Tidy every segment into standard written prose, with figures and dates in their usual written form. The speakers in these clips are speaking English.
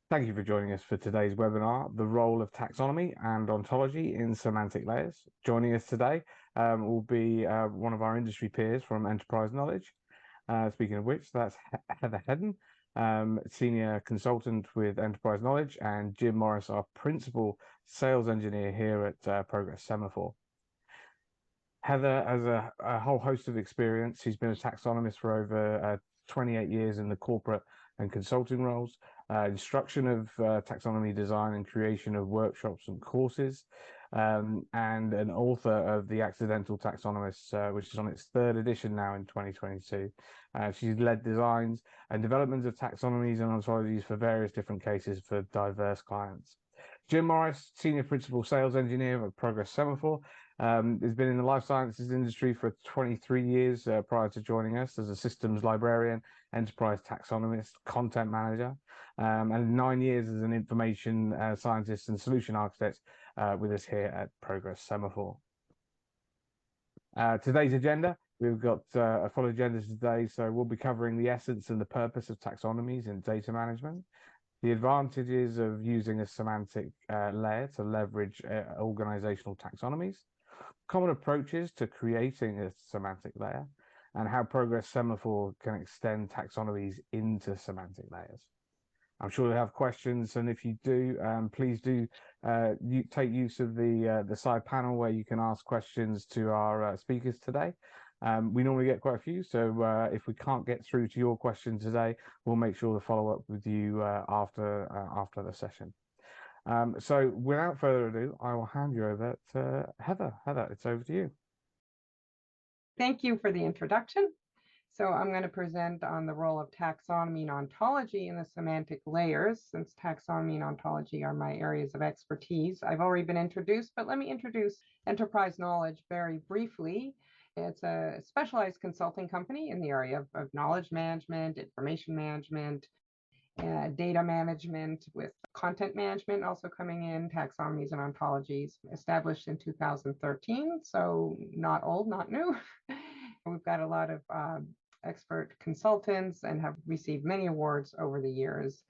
Thank you for joining us for today's webinar, The Role of Taxonomy and Ontology in Semantic Layers. Joining us today will be one of our industry peers from Enterprise Knowledge. Speaking of which, that's Heather Hedden, Senior Consultant with Enterprise Knowledge, and Jim Morris, our Principal Sales Engineer here at Progress Semaphore. Heather has a whole host of experience. She's been a taxonomist for over 28 years in the corporate and consulting roles, instruction of taxonomy design and creation of workshops and courses, and an author of The Accidental Taxonomist, which is on its third edition now in 2022. She's led designs and developments of taxonomies and ontologies for various different cases for diverse clients. Jim Morris, Senior Principal Sales Engineer at Progress Semaphore, has been in the life sciences industry for 23 years prior to joining us as a systems librarian, enterprise taxonomist, content manager, and 9 years as an information scientist and solution architect with us here at Progress Semaphore. Today's agenda, we've got a full agenda today, so we'll be covering the essence and the purpose of taxonomies in data management, the advantages of using a semantic layer to leverage organizational taxonomies, common approaches to creating a semantic layer, and how Progress Semaphore can extend taxonomies into semantic layers. I'm sure you'll have questions, and if you do, please do take use of the side panel where you can ask questions to our speakers today. We normally get quite a few, so if we can't get through to your question today, we'll make sure to follow up with you after the session. So without further ado, I will hand you over to Heather. Heather, it's over to you. Thank you for the introduction. So I'm going to present on the role of taxonomy and ontology in the semantic layers, since taxonomy and ontology are my areas of expertise. I've already been introduced, but let me introduce Enterprise Knowledge very briefly. It's a specialized consulting company in the area of knowledge management, information management, data management, with content management also coming in, taxonomies and ontologies, established in 2013. So not old, not new. We've got a lot of expert consultants and have received many awards over the years.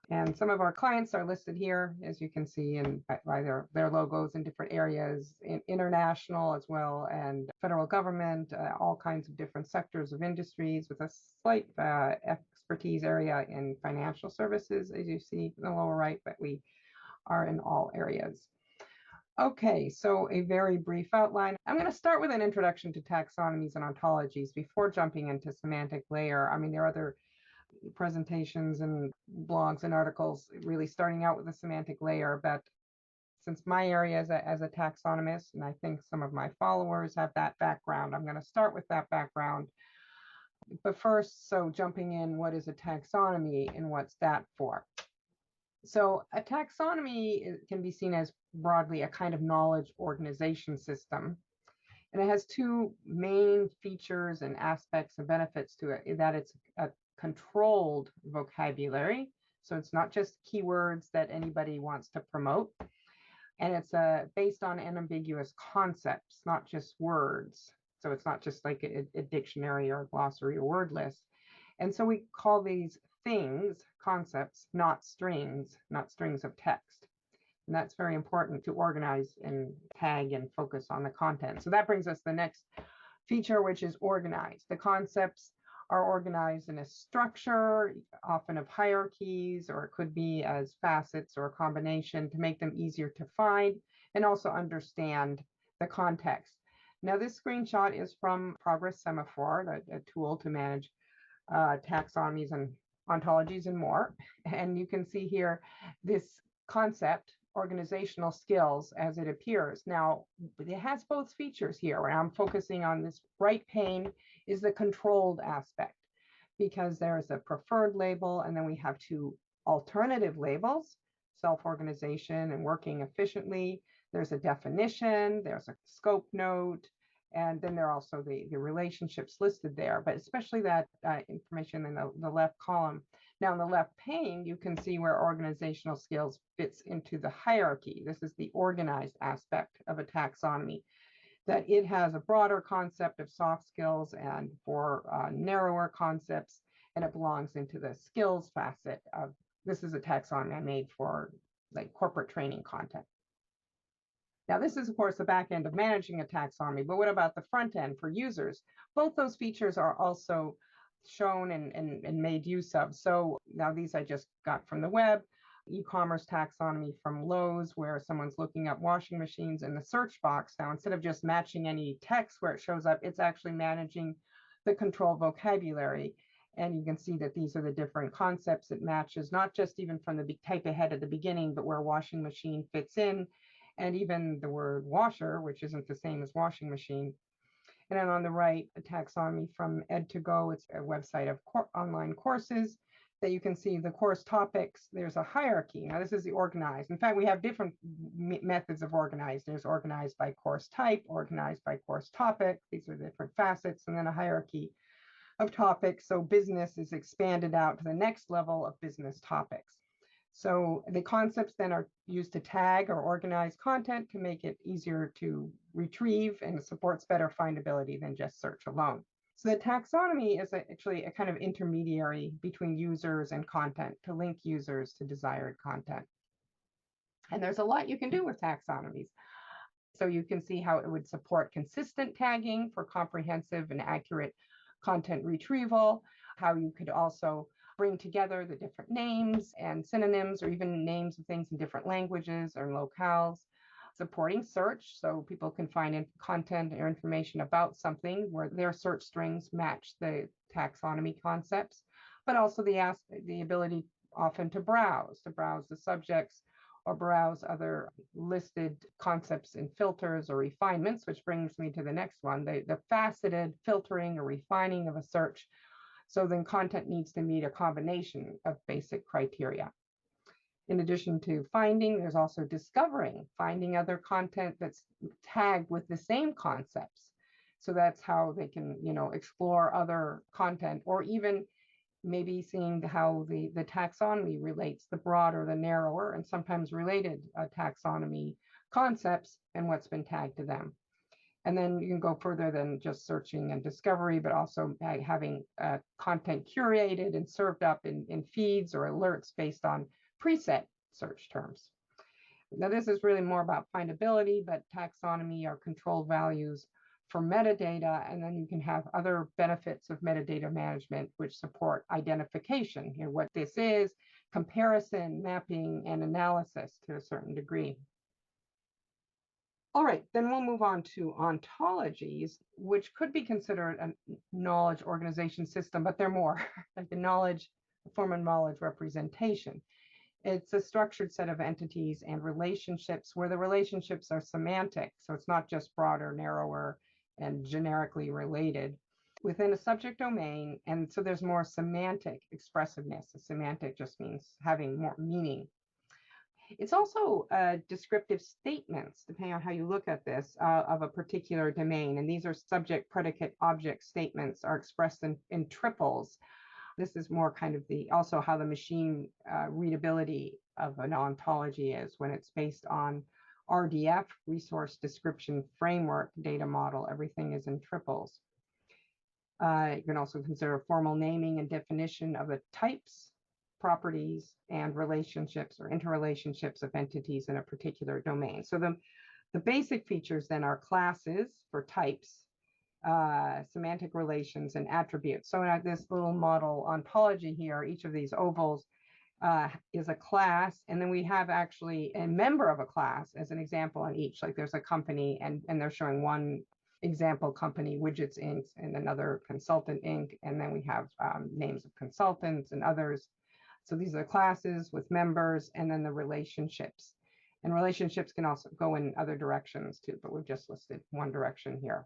And some of our clients are listed here, as you can see, and by their logos in different areas, international as well, and federal government, all kinds of different sectors of industries, with a slight expertise area in financial services, as you see in the lower right, but we are in all areas. Okay, so a very brief outline. I'm going to start with an introduction to taxonomies and ontologies before jumping into semantic layer. I mean, there are other presentations and blogs and articles really starting out with the semantic layer, but since my area as a taxonomist, and I think some of my followers have that background, I'm going to start with that background. But first, so jumping in, what is a taxonomy and what's that for? So a taxonomy can be seen as broadly a kind of knowledge organization system. And it has two main features and aspects and benefits to it, that it's a controlled vocabulary. So it's not just keywords that anybody wants to promote. And it's based on unambiguous concepts, not just words. So it's not just like a dictionary or a glossary or word list. And so we call these things, concepts, not strings of text. And that's very important to organize and tag and focus on the content. So that brings us to the next feature, which is organized. The concepts are organized in a structure, often of hierarchies, or it could be as facets or a combination to make them easier to find and also understand the context. Now, this screenshot is from Progress Semaphore, a tool to manage taxonomies and ontologies and more. And you can see here this concept, organizational skills, as it appears. Now, it has both features here, and I'm focusing on this right pane is the controlled aspect, because there's a preferred label, and then we have two alternative labels, self-organization and working efficiently. There's a definition, there's a scope note, and then there are also the relationships listed there, but especially that information in the left column. Now, in the left pane, you can see where organizational skills fits into the hierarchy. This is the organized aspect of a taxonomy, that it has a broader concept of soft skills and for narrower concepts, and it belongs into the skills facet of This is a taxonomy I made for like corporate training content. Now, this is, of course, the back end of managing a taxonomy, but what about the front end for users? Both those features are also shown and made use of. So now these I just got from the web. E-commerce taxonomy from Lowe's, where someone's looking up washing machines in the search box. Now, instead of just matching any text where it shows up, it's actually managing the control vocabulary. And you can see that these are the different concepts it matches, not just even from the type ahead at the beginning, but where washing machine fits in, and even the word washer, which isn't the same as washing machine. And then on the right, a taxonomy from Ed2Go. It's a website of online courses that you can see the course topics. There's a hierarchy. Now, this is the organized. In fact, we have different methods of organized. There's organized by course type, organized by course topic. These are different facets, and then a hierarchy of topics. So business is expanded out to the next level of business topics. So the concepts then are used to tag or organize content to make it easier to retrieve, and it supports better findability than just search alone. So the taxonomy is actually a kind of intermediary between users and content to link users to desired content. And there's a lot you can do with taxonomies. So you can see how it would support consistent tagging for comprehensive and accurate content retrieval, how you could also bring together the different names and synonyms, or even names of things in different languages or locales, supporting search so people can find content or information about something where their search strings match the taxonomy concepts, but also the ability often to browse the subjects or browse other listed concepts and filters or refinements, which brings me to the next one, the faceted filtering or refining of a search. So then content needs to meet a combination of basic criteria. In addition to finding, there's also discovering, finding other content that's tagged with the same concepts. So that's how they can, explore other content, or even maybe seeing how the taxonomy relates the broader, the narrower, and sometimes related taxonomy concepts and what's been tagged to them. And then you can go further than just searching and discovery, but also having content curated and served up in feeds or alerts based on preset search terms. Now, this is really more about findability, but taxonomy are control values for metadata, and then you can have other benefits of metadata management, which support identification, what this is, comparison, mapping, and analysis to a certain degree. All right, then we'll move on to ontologies, which could be considered a knowledge organization system, but they're more like a form of knowledge representation. It's a structured set of entities and relationships where the relationships are semantic. So it's not just broader, narrower, and generically related within a subject domain. And so there's more semantic expressiveness. A semantic just means having more meaning. It's also descriptive statements, depending on how you look at this, of a particular domain. And these are subject, predicate, object statements are expressed in triples. This is more kind of also how the machine readability of an ontology is when it's based on RDF, resource description framework data model. Everything is in triples. You can also consider formal naming and definition of the types, properties, and relationships or interrelationships of entities in a particular domain. So the basic features then are classes for types, semantic relations, and attributes. So in this little model ontology here, each of these ovals is a class, and then we have actually a member of a class as an example on each. Like there's a company, and they're showing one example company, Widgets Inc., and another Consultant Inc., and then we have names of consultants and others. So these are classes with members, and then the relationships. And relationships can also go in other directions too, but we've just listed one direction here.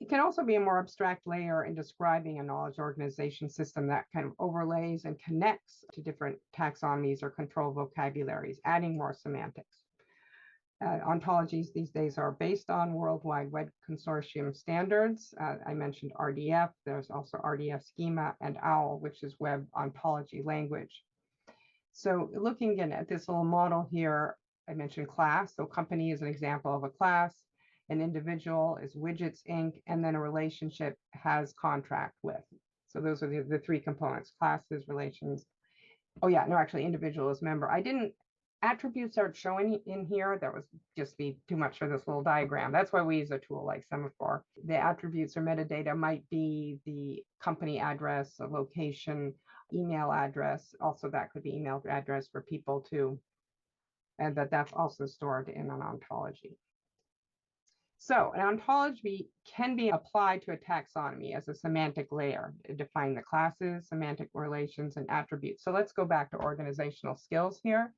It can also be a more abstract layer in describing a knowledge organization system that kind of overlays and connects to different taxonomies or control vocabularies, adding more semantics. Ontologies these days are based on World Wide Web Consortium standards. I mentioned RDF. There's also RDF schema and OWL, which is web ontology language. So looking again at this little model here, I mentioned class. So company is an example of a class. An individual is Widgets Inc., and then a relationship has contract with. So those are the three components: classes, relations, Oh yeah, no, actually individual is member. I didn't, attributes aren't showing in here. That was just be too much for this little diagram. That's why we use a tool like Semaphore. The attributes or metadata might be the company address, a location, email address. Also, that could be email address for people too. And that's also stored in an ontology. So an ontology can be applied to a taxonomy as a semantic layer to define the classes, semantic relations, and attributes. So let's go back to organizational skills here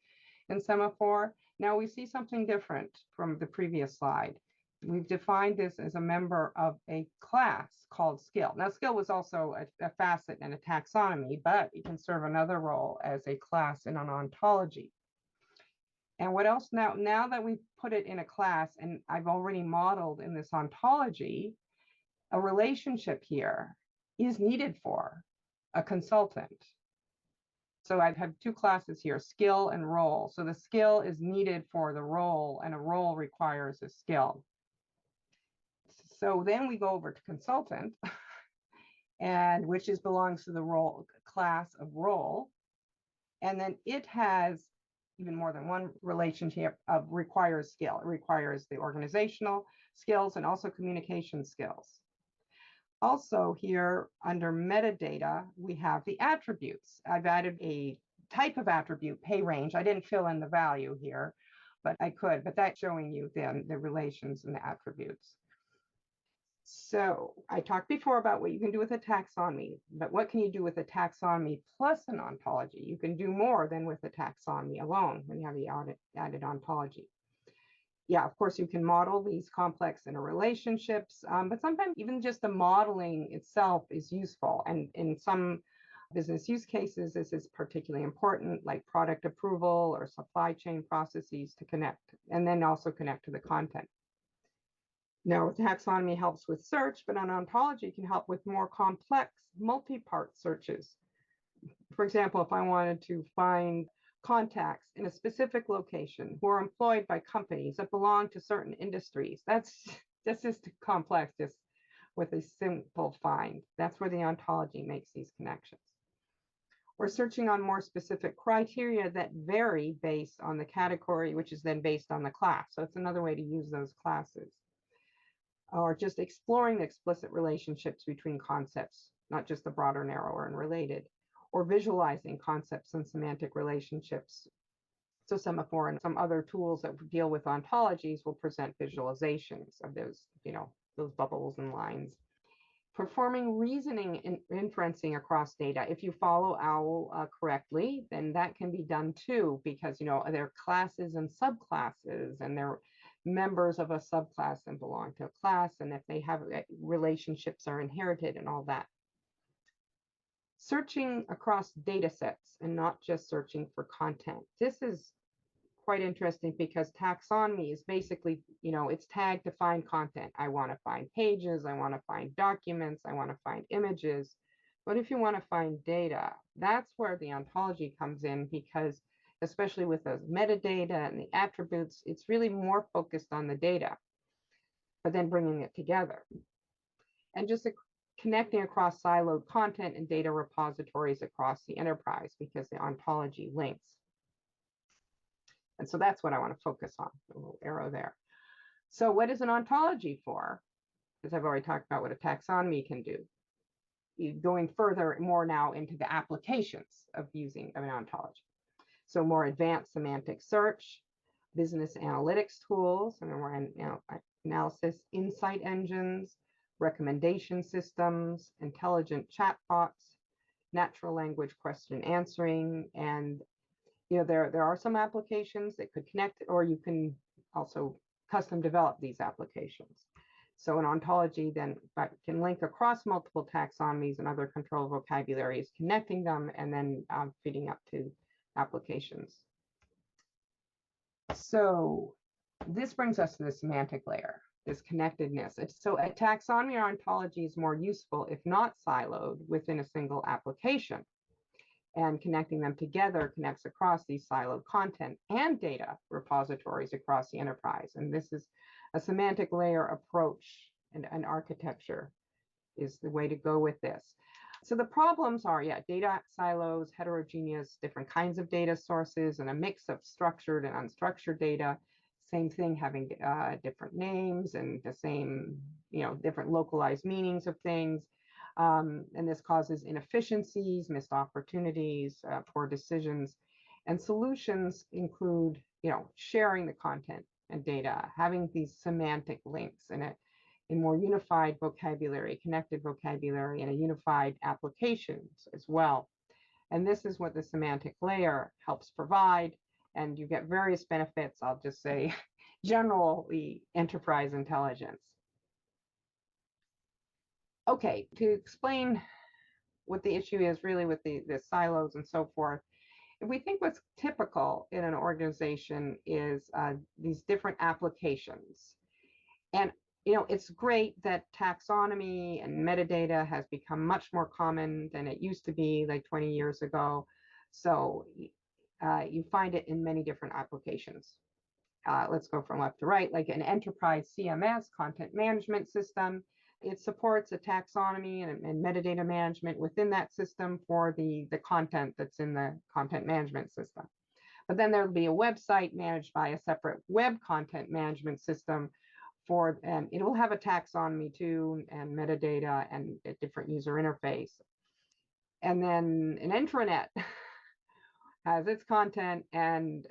in Semaphore. Now we see something different from the previous slide. We've defined this as a member of a class called skill. Now, skill was also a facet in a taxonomy, but it can serve another role as a class in an ontology. And what else now that we've put it in a class and I've already modeled in this ontology, a relationship here is needed for a consultant. So I have two classes here, skill and role. So the skill is needed for the role and a role requires a skill. So then we go over to consultant and which belongs to the role class of role. And then it has even more than one relationship of requires skill. It requires the organizational skills and also communication skills. Also here under metadata, we have the attributes. I've added a type of attribute, pay range. I didn't fill in the value here, but I could, but that's showing you then the relations and the attributes. So I talked before about what you can do with a taxonomy, but what can you do with a taxonomy plus an ontology? You can do more than with a taxonomy alone when you have the added ontology. Yeah, of course, you can model these complex interrelationships, but sometimes even just the modeling itself is useful. And in some business use cases, this is particularly important, like product approval or supply chain processes to connect, and then also connect to the content. Now, taxonomy helps with search, but an ontology can help with more complex multi-part searches. For example, if I wanted to find contacts in a specific location who are employed by companies that belong to certain industries, that's just complex, just with a simple find. That's where the ontology makes these connections. Or searching on more specific criteria that vary based on the category, which is then based on the class. So it's another way to use those classes. Or just exploring the explicit relationships between concepts, not just the broader, narrower, and related, or visualizing concepts and semantic relationships. So Semaphore and some other tools that deal with ontologies will present visualizations of those, those bubbles and lines. Performing reasoning and inferencing across data. If you follow OWL correctly, then that can be done too, because there are classes and subclasses, and they're members of a subclass and belong to a class, and if they have relationships are inherited and all that. Searching across data sets and not just searching for content. This is quite interesting because taxonomy is basically, it's tagged to find content. I want to find pages, I want to find documents, I want to find images. But if you want to find data, that's where the ontology comes in, because especially with those metadata and the attributes, it's really more focused on the data, but then bringing it together. And just connecting across siloed content and data repositories across the enterprise, because the ontology links. And so that's what I want to focus on, the little arrow there. So what is an ontology for? Because I've already talked about what a taxonomy can do. Going further more now into the applications of using an ontology. So more advanced semantic search, business analytics tools, and more analysis, insight engines, recommendation systems, intelligent chatbots, natural language question answering, and there are some applications that could connect, or you can also custom develop these applications. So an ontology then can link across multiple taxonomies and other control vocabularies, connecting them and then feeding up to applications. So this brings us to the semantic layer, this connectedness. So a taxonomy or ontology is more useful if not siloed within a single application. And connecting them together connects across these siloed content and data repositories across the enterprise. And this is a semantic layer approach, and an architecture is the way to go with this. So the problems are, yeah, data silos, heterogeneous, different kinds of data sources, and a mix of structured and unstructured data. Same thing, having different names and the same, different localized meanings of things. And this causes inefficiencies, missed opportunities, poor decisions. And solutions include, sharing the content and data, having these semantic links in more unified vocabulary, connected vocabulary, and a unified applications as well. And this is what the semantic layer helps provide. And you get various benefits. I'll just say generally enterprise intelligence. Okay, to explain what the issue is really with the silos and so forth, if we think what's typical in an organization is these different applications. And it's great that taxonomy and metadata has become much more common than it used to be like 20 years ago. So you find it in many different applications. Let's go from left to right, like an enterprise CMS, content management system. It supports a taxonomy and metadata management within that system for the content that's in the content management system. But then there'll be a website managed by a separate web content management system and it will have a taxonomy too, and metadata and a different user interface. And then an intranet has its content and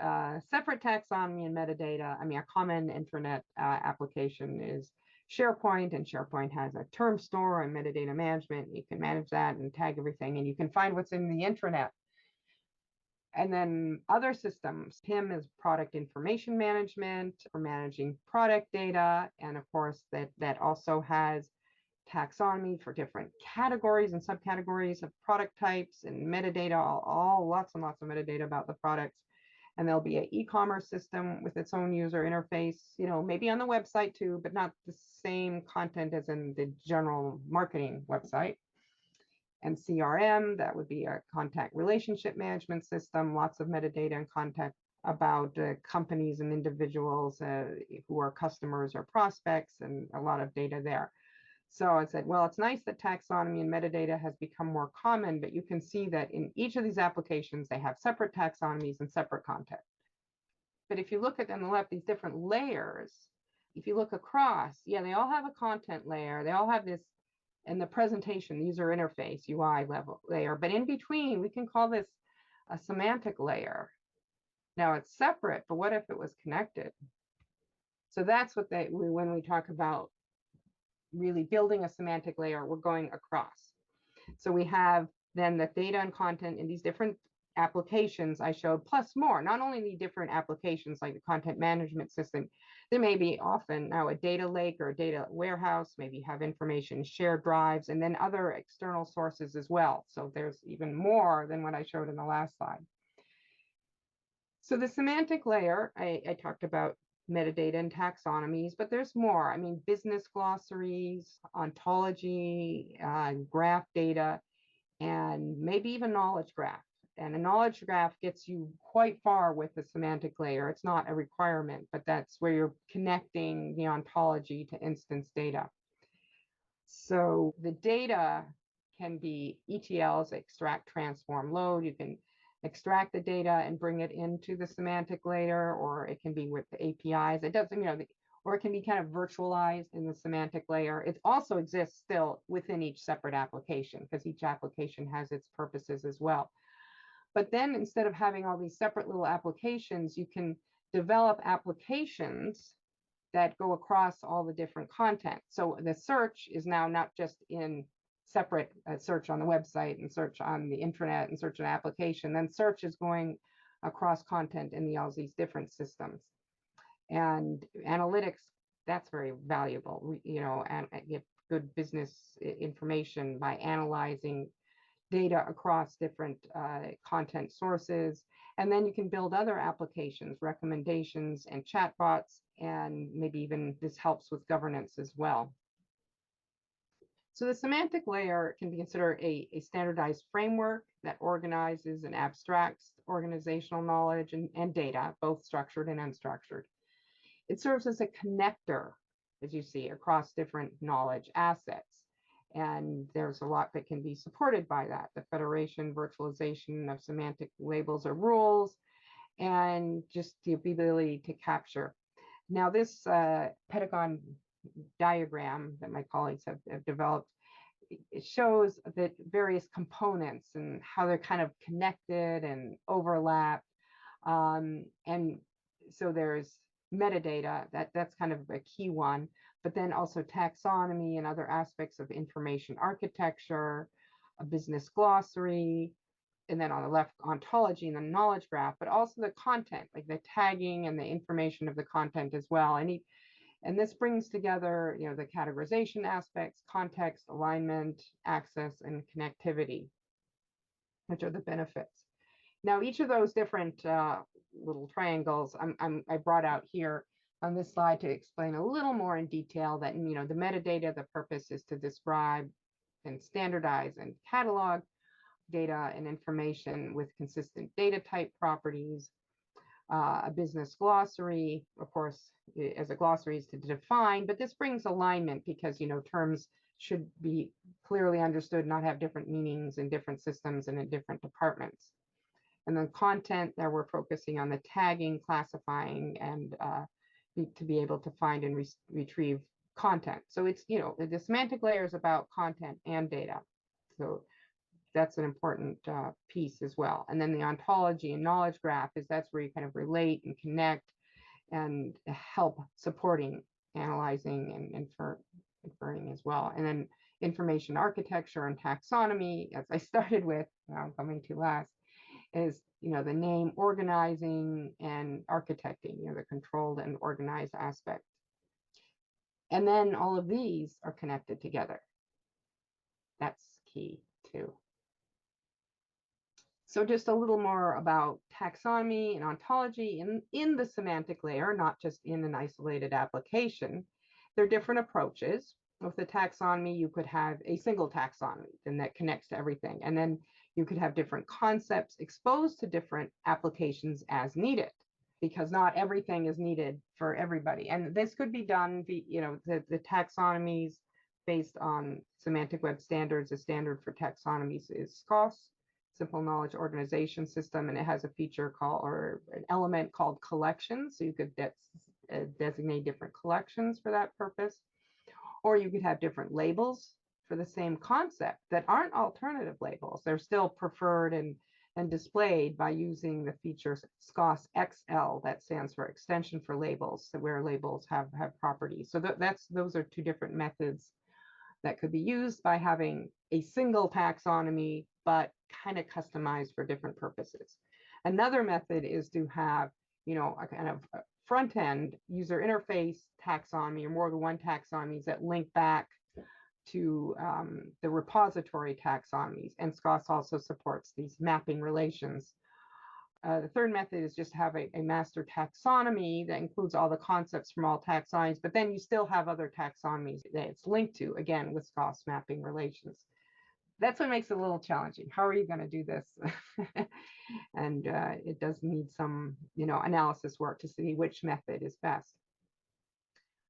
separate taxonomy and metadata. I mean, a common intranet application is SharePoint, and SharePoint has a term store and metadata management. You can manage that and tag everything, and you can find what's in the intranet. And then other systems, PIM is product information management for managing product data. And of course, that also has taxonomy for different categories and subcategories of product types and metadata, all lots and lots of metadata about the products. And there'll be an e-commerce system with its own user interface, maybe on the website too, but not the same content as in the general marketing website. And CRM, that would be a contact relationship management system, lots of metadata and contact about companies and individuals who are customers or prospects, and a lot of data there. So I said, well, it's nice that taxonomy and metadata has become more common, but you can see that in each of these applications, they have separate taxonomies and separate content. But if you look at on the left, these different layers, if you look across, yeah, they all have a content layer. They all have this, and the presentation, the user interface, UI level layer. But in between, we can call this a semantic layer. Now it's separate, but what if it was connected? So that's what when we talk about really building a semantic layer, we're going across. So we have then the data and content in these different applications I showed, plus more, not only the different applications like the content management system, there may be often now a data lake or a data warehouse, maybe have information shared drives, and then other external sources as well. So there's even more than what I showed in the last slide. So the semantic layer, I talked about metadata and taxonomies, but there's more. I mean, business glossaries, ontology, graph data, and maybe even knowledge graph. And a knowledge graph gets you quite far with the semantic layer. It's not a requirement, but that's where you're connecting the ontology to instance data. So the data can be ETLs, extract, transform, load. You can extract the data and bring it into the semantic layer, or it can be with the APIs. It doesn't, or it can be kind of virtualized in the semantic layer. It also exists still within each separate application, because each application has its purposes as well. But then instead of having all these separate little applications, you can develop applications that go across all the different content. So the search is now not just in separate search on the website and search on the intranet and search an application. Then search is going across content in all these different systems. And analytics, that's very valuable, and get good business information by analyzing data across different content sources. And then you can build other applications, recommendations, and chatbots, and maybe even this helps with governance as well. So the semantic layer can be considered a standardized framework that organizes and abstracts organizational knowledge and data, both structured and unstructured. It serves as a connector, as you see, across different knowledge assets. And there's a lot that can be supported by that. The federation, virtualization of semantic labels or rules, and just the ability to capture. Now, this pentagon diagram that my colleagues have developed, it shows that various components and how they're kind of connected and overlap. And so there's metadata, that's kind of a key one, but then also taxonomy and other aspects of information architecture, a business glossary, and then on the left, ontology and the knowledge graph, but also the content, like the tagging and the information of the content as well. And this brings together, the categorization aspects, context, alignment, access, and connectivity, which are the benefits. Now, each of those different little triangles I brought out here on this slide to explain a little more in detail that, the metadata, the purpose is to describe and standardize and catalog data and information with consistent data type properties. A business glossary, of course, as a glossary is to define, but this brings alignment because, terms should be clearly understood, not have different meanings in different systems and in different departments. And then content, there we're focusing on the tagging, classifying, and to be able to find and retrieve content. So it's, the semantic layer is about content and data. So that's an important piece as well. And then the ontology and knowledge graph that's where you kind of relate and connect and help supporting, analyzing, and inferring as well. And then information architecture and taxonomy, as I started with, now I'm coming to last, is, the name organizing and architecting, the controlled and organized aspect. And then all of these are connected together. That's key too. So just a little more about taxonomy and ontology in the semantic layer, not just in an isolated application. There are different approaches. With the taxonomy, you could have a single taxonomy, and that connects to everything. And then you could have different concepts exposed to different applications as needed, because not everything is needed for everybody. And this could be done, the taxonomies based on semantic web standards. The standard for taxonomies is SKOS, Simple Knowledge Organization System, and it has a feature or an element called collections. So you could designate different collections for that purpose. Or you could have different labels for the same concept that aren't alternative labels. They're still preferred and displayed by using the feature SKOS XL, that stands for extension for labels, so where labels have properties. So those are two different methods that could be used by having a single taxonomy, but kind of customized for different purposes. Another method is to have, a kind of front-end user interface taxonomy, or more than one taxonomies that link back to the repository taxonomies. And SKOS also supports these mapping relations. The third method is just have a master taxonomy that includes all the concepts from all taxonomies, but then you still have other taxonomies that it's linked to, again, with SKOS mapping relations. That's what makes it a little challenging. How are you going to do this? And it does need some, analysis work to see which method is best.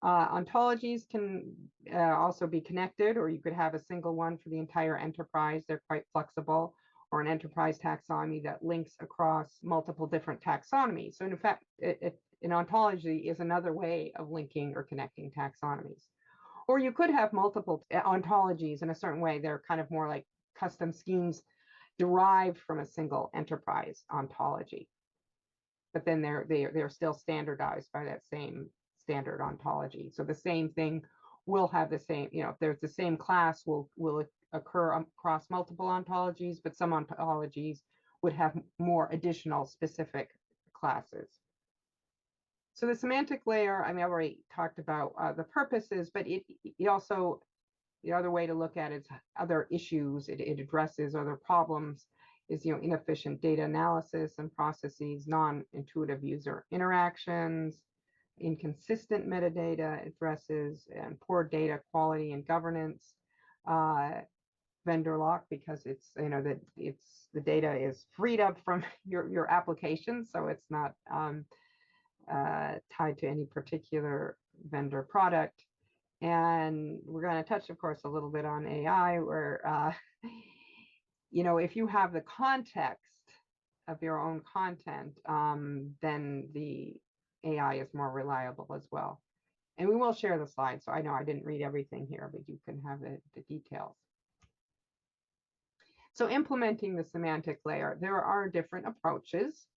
Ontologies can also be connected, or you could have a single one for the entire enterprise. They're quite flexible, or an enterprise taxonomy that links across multiple different taxonomies. So in fact, an ontology is another way of linking or connecting taxonomies. Or you could have multiple ontologies in a certain way. They're kind of more like custom schemes derived from a single enterprise ontology. But then they're still standardized by that same standard ontology. So the same thing will have the same, if there's the same class will occur across multiple ontologies, but some ontologies would have more additional specific classes. So the semantic layer, I already talked about the purposes, but it also, the other way to look at it is other issues. It addresses other problems, is inefficient data analysis and processes, non-intuitive user interactions, inconsistent metadata addresses, and poor data quality and governance, vendor lock, because it's the data is freed up from your application, so it's not tied to any particular vendor product, And we're going to touch, of course, a little bit on AI, where, if you have the context of your own content, then the AI is more reliable as well. And we will share the slides. So I know I didn't read everything here, but you can have the details. So implementing the semantic layer, there are different approaches.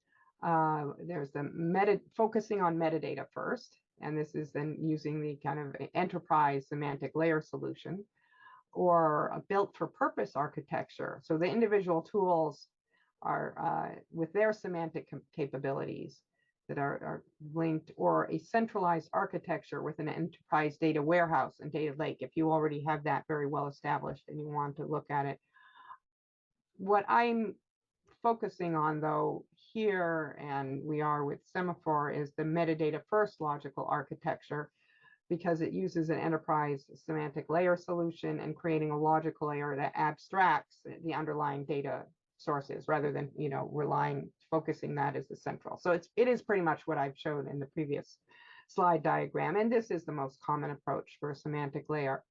There's the focusing on metadata first, and this is then using the kind of enterprise semantic layer solution, or a built for purpose architecture. So the individual tools are with their semantic capabilities that are linked, or a centralized architecture with an enterprise data warehouse and data lake, if you already have that very well established and you want to look at it. What I'm focusing on, though, here, and we are with Semaphore, is the metadata first logical architecture, because it uses an enterprise semantic layer solution and creating a logical layer that abstracts the underlying data sources rather than focusing that as the central. So it is pretty much what I've shown in the previous slide diagram, and this is the most common approach for a semantic layer.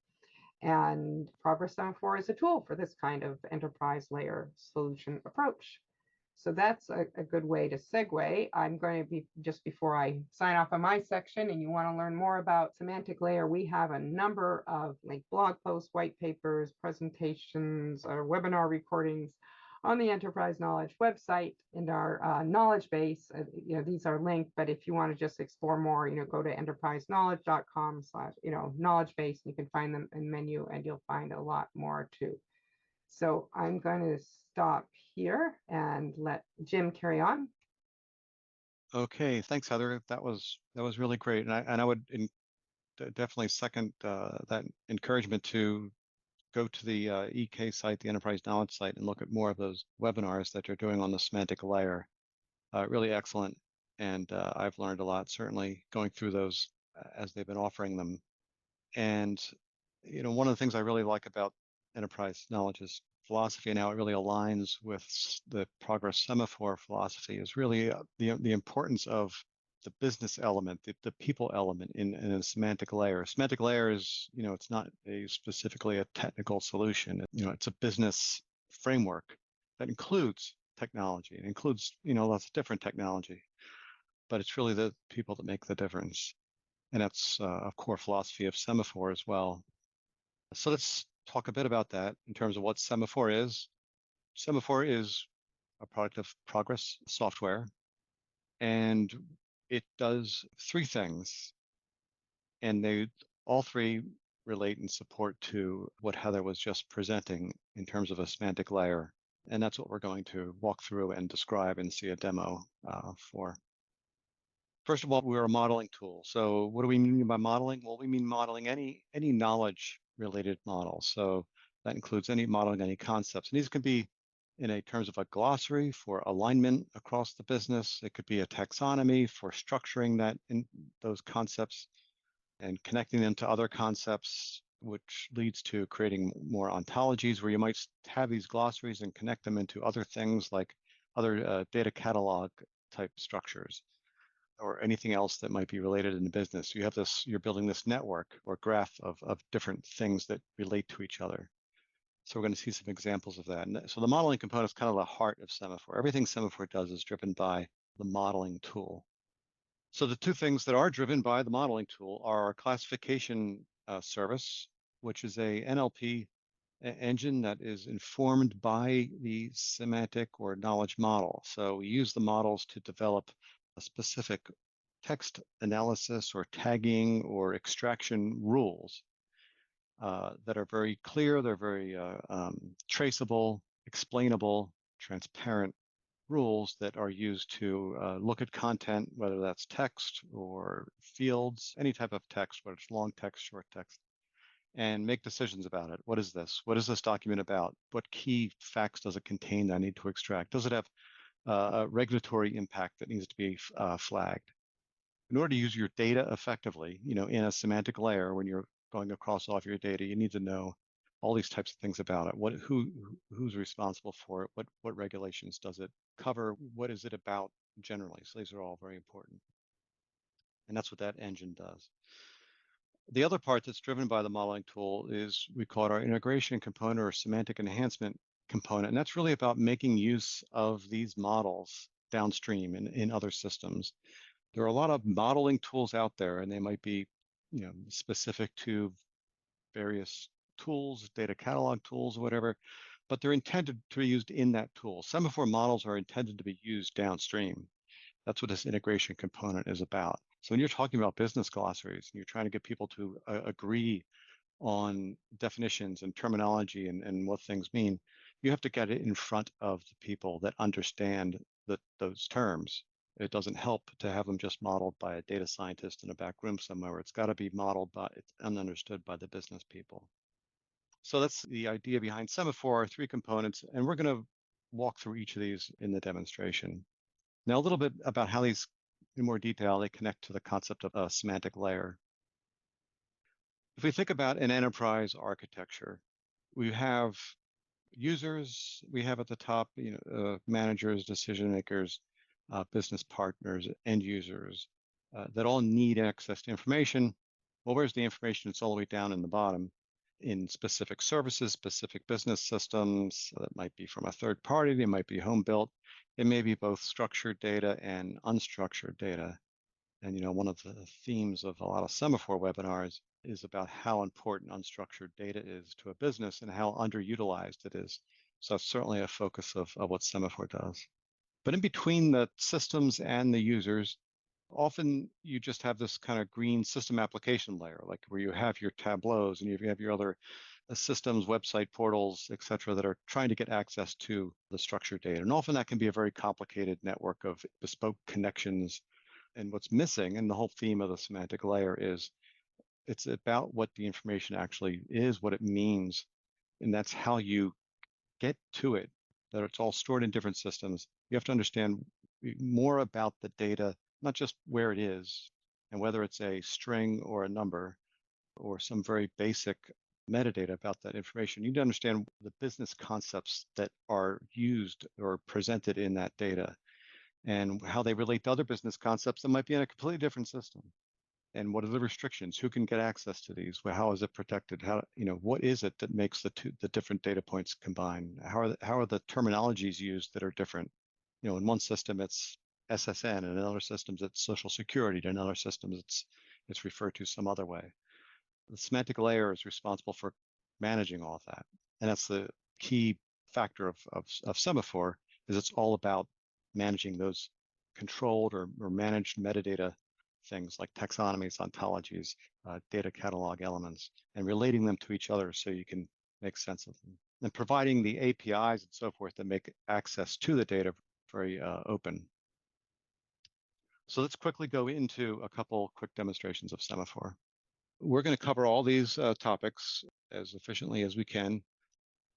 And Progress Semaphore is a tool for this kind of enterprise layer solution approach. So that's a good way to segue. I'm going to be, just before I sign off on my section and you want to learn more about semantic layer, we have a number of blog posts, white papers, presentations, or webinar recordings on the Enterprise Knowledge website and our knowledge base. These are linked, but if you want to just explore more, go to enterpriseknowledge.com/knowledge base. You can find them in menu, and you'll find a lot more too. So I'm going to stop here and let Jim carry on. Okay, thanks, Heather. That was really great, and I would definitely second that encouragement to go to the EK site, the Enterprise Knowledge site, and look at more of those webinars that you're doing on the semantic layer. Really excellent, and I've learned a lot, certainly going through those as they've been offering them. And one of the things I really like about Enterprise Knowledge's philosophy and how it really aligns with the Progress Semaphore philosophy is really the importance of the business element, the people element in a semantic layer. A semantic layer is, it's not specifically a technical solution. It's a business framework that includes technology. It includes, lots of different technology, but it's really the people that make the difference. And that's a core philosophy of Semaphore as well. So let's talk a bit about that in terms of what Semaphore is. Semaphore is a product of Progress software, and it does three things, and they all three relate and support to what Heather was just presenting in terms of a semantic layer. And that's what we're going to walk through and describe and see a demo for. First of all, we're a modeling tool. So what do we mean by modeling? Well, we mean modeling any knowledge related model. So that includes any modeling, any concepts. And these can be in terms of a glossary for alignment across the business. It could be a taxonomy for structuring that in those concepts and connecting them to other concepts, which leads to creating more ontologies, where you might have these glossaries and connect them into other things like other data catalog type structures, or anything else that might be related in the business. You have this, you're building this network or graph of different things that relate to each other. So we're going to see some examples of that. And so the modeling component is kind of the heart of Semaphore. Everything Semaphore does is driven by the modeling tool. So the two things that are driven by the modeling tool are our classification service, which is a NLP engine that is informed by the semantic or knowledge model. So we use the models to develop a specific text analysis or tagging or extraction rules that are very clear, they're very traceable, explainable, transparent rules that are used to look at content, whether that's text or fields, any type of text, whether it's long text, short text, and make decisions about it. What is this? What is this document about? What key facts does it contain that I need to extract? Does it have a regulatory impact that needs to be flagged? In order to use your data effectively, in a semantic layer, when you're going across all of your data, you need to know all these types of things about it. Who's responsible for it? What regulations does it cover? What is it about generally? So these are all very important. And that's what that engine does. The other part that's driven by the modeling tool is we call it our integration component or semantic enhancement component. And that's really about making use of these models downstream in other systems. There are a lot of modeling tools out there, and they might be, specific to various tools, data catalog tools, whatever, but they're intended to be used in that tool. Semaphore models are intended to be used downstream. That's what this integration component is about. So when you're talking about business glossaries and you're trying to get people to agree on definitions and terminology and what things mean, you have to get it in front of the people that understand those terms. It doesn't help to have them just modeled by a data scientist in a back room somewhere. It's got to be modeled and understood by the business people. So that's the idea behind Semaphore, 3 components, and we're going to walk through each of these in the demonstration. Now, a little bit about how these, in more detail, they connect to the concept of a semantic layer. If we think about an enterprise architecture, we have users, we have at the top, managers, decision makers, business partners, end users that all need access to information. Well, where's the information? It's all the way down in the bottom in specific services, specific business systems. So that might be from a third party, they might be home built. It may be both structured data and unstructured data. And one of the themes of a lot of Semaphore webinars is about how important unstructured data is to a business and how underutilized it is. So that's certainly a focus of what Semaphore does. But in between the systems and the users, often you just have this kind of green system application layer, like where you have your tableaus and you have your other systems, website portals, et cetera, that are trying to get access to the structured data. And often that can be a very complicated network of bespoke connections. And what's missing, and the whole theme of the semantic layer is, it's about what the information actually is, what it means, and that's how you get to it, that it's all stored in different systems. You have to understand more about the data, not just where it is, and whether it's a string or a number, or some very basic metadata about that information. You need to understand the business concepts that are used or presented in that data, and how they relate to other business concepts that might be in a completely different system. And what are the restrictions? Who can get access to these? Well, how is it protected? How, what is it that makes the different data points combine? How are the terminologies used that are different? In one system it's SSN, and in other systems it's Social Security, and in other systems it's referred to some other way. The semantic layer is responsible for managing all of that, and that's the key factor of Semaphore. Is it's all about managing those controlled or managed metadata things like taxonomies, ontologies, data catalog elements, and relating them to each other so you can make sense of them. And providing the APIs and so forth that make access to the data very open. So let's quickly go into a couple quick demonstrations of Semaphore. We're going to cover all these topics as efficiently as we can.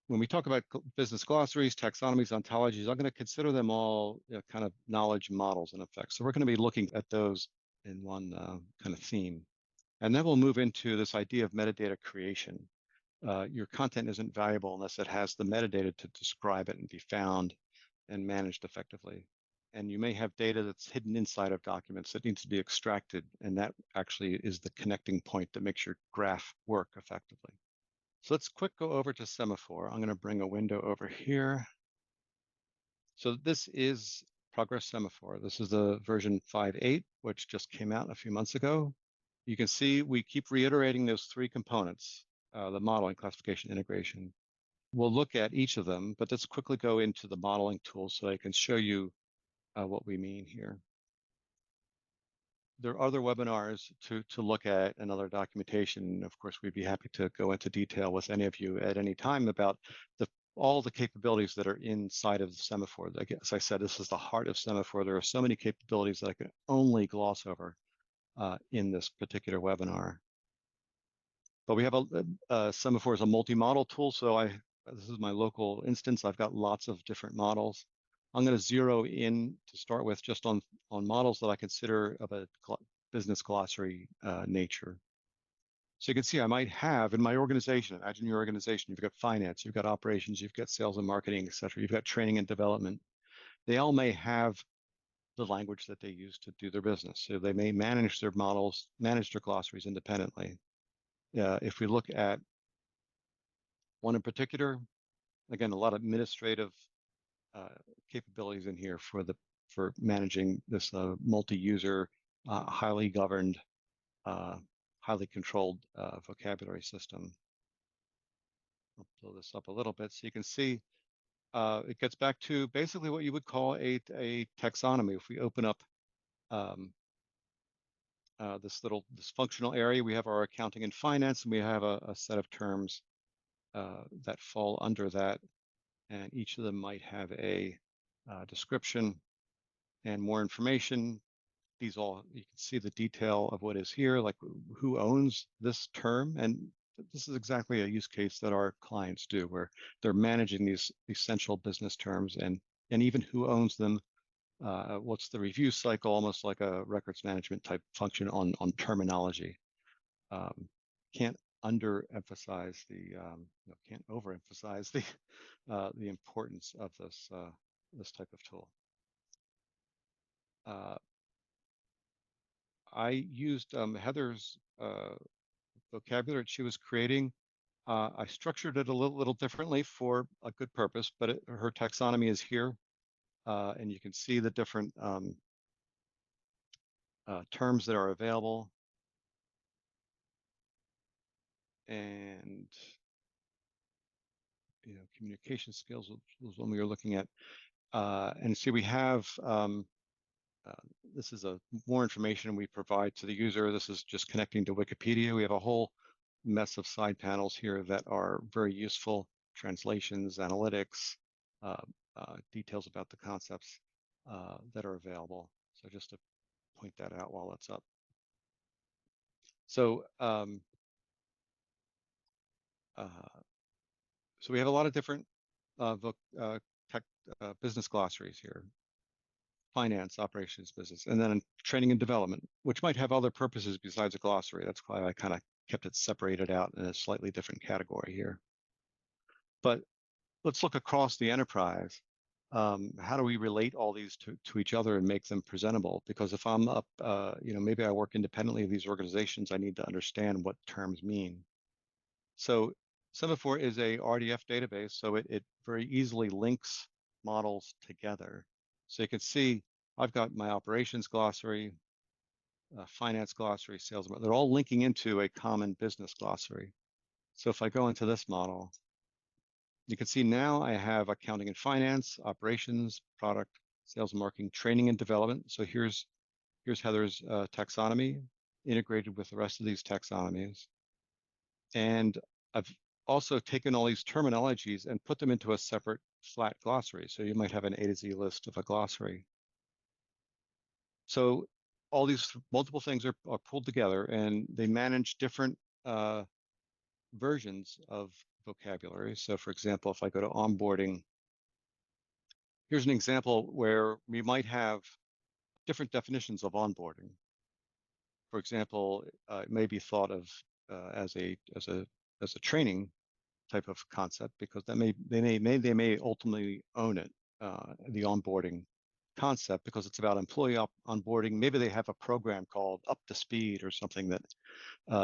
When we talk about business glossaries, taxonomies, ontologies, I'm going to consider them all kind of knowledge models in effect. So we're going to be looking at those in one kind of theme. And then we'll move into this idea of metadata creation. Your content isn't valuable unless it has the metadata to describe it and be found and managed effectively. And you may have data that's hidden inside of documents that needs to be extracted, and that actually is the connecting point that makes your graph work effectively. So let's quick go over to Semaphore. I'm going to bring a window over here. So this is Progress Semaphore. This is the version 5.8, which just came out a few months ago. You can see we keep reiterating those 3 components, the modeling, classification, integration. We'll look at each of them, but let's quickly go into the modeling tool so I can show you what we mean here. There are other webinars to look at and other documentation. Of course, we'd be happy to go into detail with any of you at any time about all the capabilities that are inside of the Semaphore. As I said, this is the heart of Semaphore. There are so many capabilities that I could only gloss over in this particular webinar. But we have Semaphore is a multi-model tool, so this is my local instance. I've got lots of different models. I'm going to zero in to start with just on models that I consider of a business glossary nature. So you can see I might have in my organization, imagine your organization, you've got finance, you've got operations, you've got sales and marketing, et cetera. You've got training and development. They all may have the language that they use to do their business. So they may manage their models, manage their glossaries independently. if we look at one in particular, again, a lot of administrative capabilities in here for managing this multi-user, highly governed, highly controlled vocabulary system. I'll blow this up a little bit so you can see it gets back to basically what you would call a taxonomy. If we open up this functional area, we have our accounting and finance, and we have a set of terms that fall under that, and each of them might have a description and more information. These all, you can see the detail of what is here, like who owns this term, and this is exactly a use case that our clients do, where they're managing these essential business terms, and even who owns them. What's the review cycle, almost like a records management type function on terminology. Can't underemphasize can't overemphasize the importance of this type of tool. I used Heather's vocabulary she was creating. I structured it a little differently for a good purpose, but her taxonomy is here, and you can see the different terms that are available. And communication skills was one we were looking at. And see, we have this is more information we provide to the user. This is just connecting to Wikipedia. We have a whole mess of side panels here that are very useful: translations, analytics, details about the concepts that are available. So just to point that out while it's up. So so we have a lot of different business glossaries here: finance, operations, business, and then training and development, which might have other purposes besides a glossary. That's why I kind of kept it separated out in a slightly different category here. But let's look across the enterprise. How do we relate all these to each other and make them presentable? Because if I'm up, maybe I work independently of these organizations, I need to understand what terms mean. So Semaphore is a RDF database, so it very easily links models together. So you can see I've got my operations glossary, finance glossary, sales, they're all linking into a common business glossary. So if I go into this model, you can see now I have accounting and finance, operations, product, sales and marketing, training and development. So here's Heather's taxonomy integrated with the rest of these taxonomies. And I've also taken all these terminologies and put them into a separate flat glossary. So you might have an A to Z list of a glossary. So all these multiple things are pulled together, and they manage different versions of vocabulary. So for example, if I go to onboarding, here's an example where we might have different definitions of onboarding. For example, it may be thought of as a training type of concept, because they may ultimately own it, the onboarding concept, because it's about employee onboarding. Maybe they have a program called Up to Speed or something that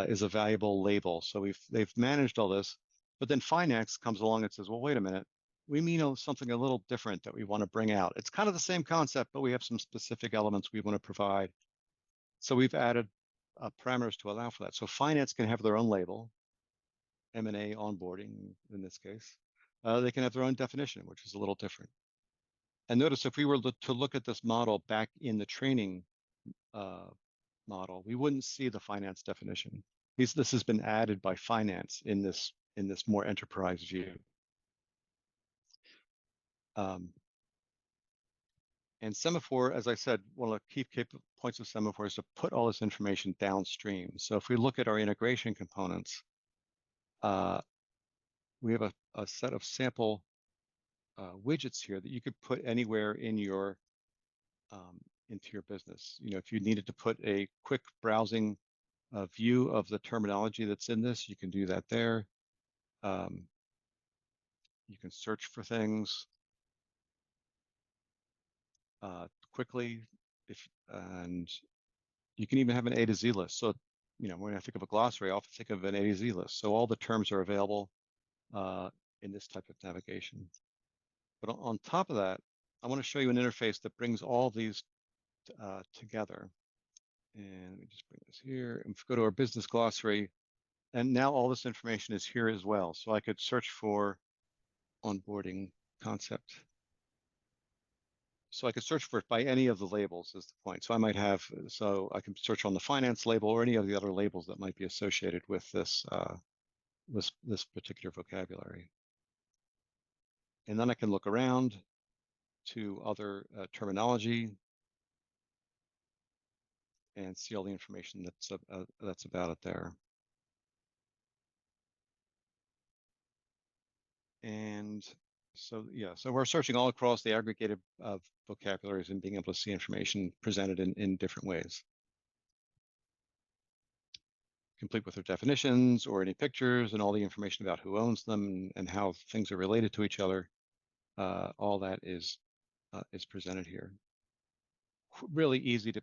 is a valuable label. So they've managed all this, but then finance comes along and says, well, wait a minute, we mean something a little different that we want to bring out. It's kind of the same concept, but we have some specific elements we want to provide. So we've added parameters to allow for that. So finance can have their own label, M&A onboarding in this case. They can have their own definition, which is a little different. And notice if we were to look at this model back in the training model, we wouldn't see the finance definition. This has been added by finance in this more enterprise view. And Semaphore, as I said, one of the key points of Semaphore is to put all this information downstream. So if we look at our integration components, we have a set of sample widgets here that you could put anywhere in your into your business. If you needed to put a quick browsing view of the terminology that's in this, you can do that there. You can search for things quickly, and you can even have an A to Z list. So when I think of a glossary, I often think of an A to Z list. So all the terms are available in this type of navigation. But on top of that, I want to show you an interface that brings all these together. And let me just bring this here and go to our business glossary. And now all this information is here as well. So I could search for onboarding concept. So I could search for it by any of the labels is the point. So I might have, so I can search on the finance label or any of the other labels that might be associated with this, this particular vocabulary. And then I can look around to other terminology and see all the information that's about it there. And so, yeah, so we're searching all across the aggregated vocabularies and being able to see information presented in different ways. Complete with their definitions or any pictures and all the information about who owns them and how things are related to each other. All that is presented here. Really easy to,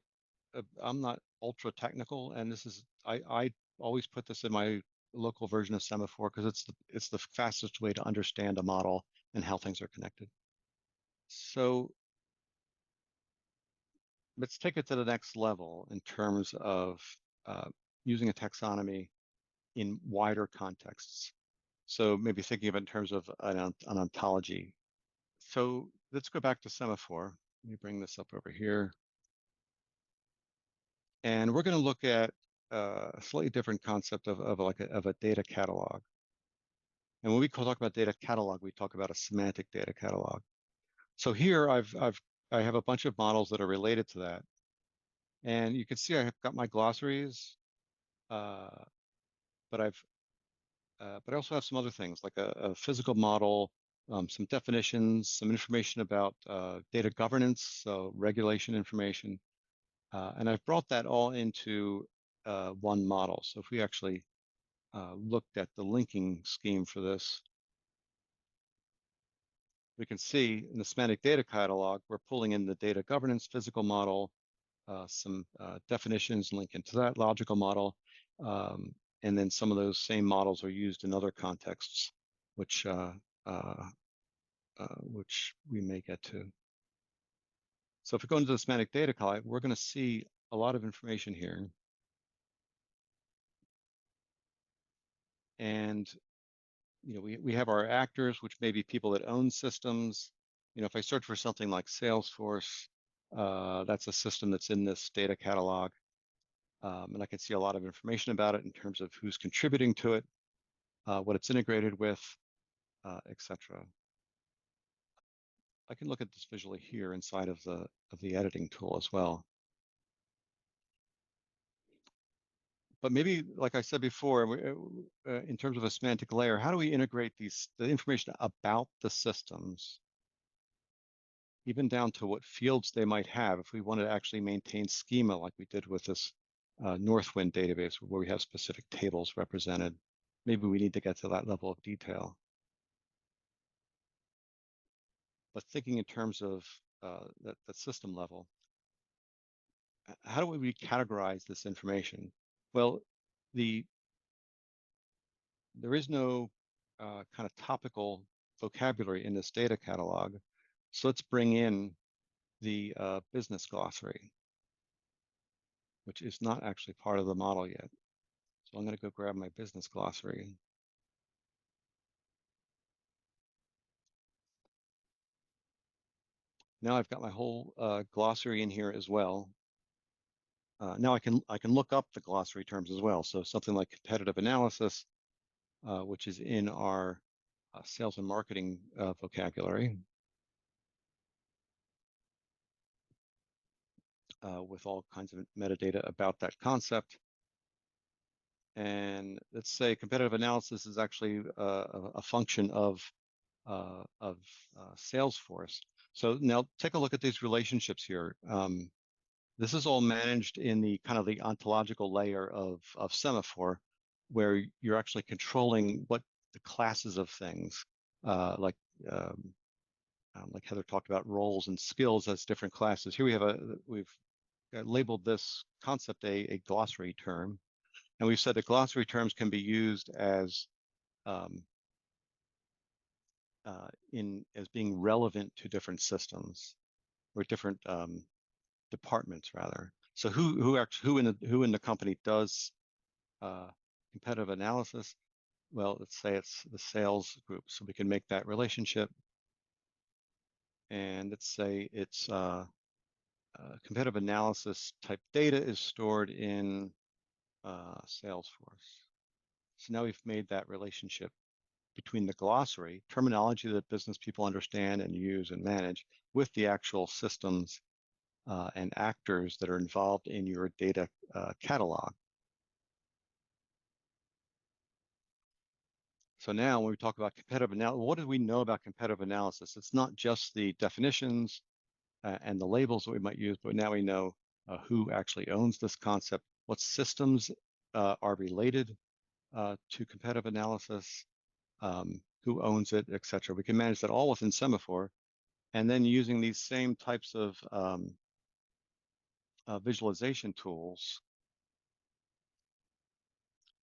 I'm not ultra technical, and this is, I always put this in my local version of Semaphore because it's the fastest way to understand a model and how things are connected. So let's take it to the next level in terms of using a taxonomy in wider contexts. So maybe thinking of it in terms of an ontology. So let's go back to Semaphore. Let me bring this up over here. And we're going to look at a slightly different concept of a data catalog. And when we talk about data catalog, we talk about a semantic data catalog. So here I have a bunch of models that are related to that. And you can see I've got my glossaries, but I also have some other things like a physical model, some definitions, some information about data governance, so regulation information. And I've brought that all into one model. So if we actually looked at the linking scheme for this, we can see in the semantic data catalog, we're pulling in the data governance physical model, some definitions link into that logical model, and then some of those same models are used in other contexts, which we may get to. So if we go into the semantic data catalog, we're going to see a lot of information here. And we have our actors, which may be people that own systems. If I search for something like Salesforce, that's a system that's in this data catalog. And I can see a lot of information about it in terms of who's contributing to it, what it's integrated with, etc. I can look at this visually here inside of the editing tool as well. But maybe, like I said before, in terms of a semantic layer, how do we integrate the information about the systems, even down to what fields they might have, if we want to actually maintain schema like we did with this Northwind database, where we have specific tables represented? Maybe we need to get to that level of detail. But thinking in terms of that system level, how do we categorize this information? Well, there is no kind of topical vocabulary in this data catalog. So let's bring in the business glossary, which is not actually part of the model yet. So I'm going to go grab my business glossary. Now I've got my whole glossary in here as well. Now I can look up the glossary terms as well. So something like competitive analysis, which is in our sales and marketing vocabulary, with all kinds of metadata about that concept. And let's say competitive analysis is actually a function of Salesforce. So now take a look at these relationships here. This is all managed in the kind of the ontological layer of Semaphore, where you're actually controlling what the classes of things, like Heather talked about roles and skills as different classes. Here we've labeled this concept a glossary term, And we've said that glossary terms can be used as as being relevant to different systems or different departments rather. So who in the company does competitive analysis? Well, let's say it's the sales group, so we can make that relationship. And let's say it's competitive analysis type data is stored in Salesforce. So now we've made that relationship between the glossary, terminology that business people understand and use and manage, with the actual systems and actors that are involved in your data catalog. So now when we talk about competitive analysis, what do we know about competitive analysis? It's not just the definitions and the labels that we might use, but now we know who actually owns this concept, what systems are related to competitive analysis, who owns it, et cetera. We can manage that all within Semaphore. And then using these same types of visualization tools,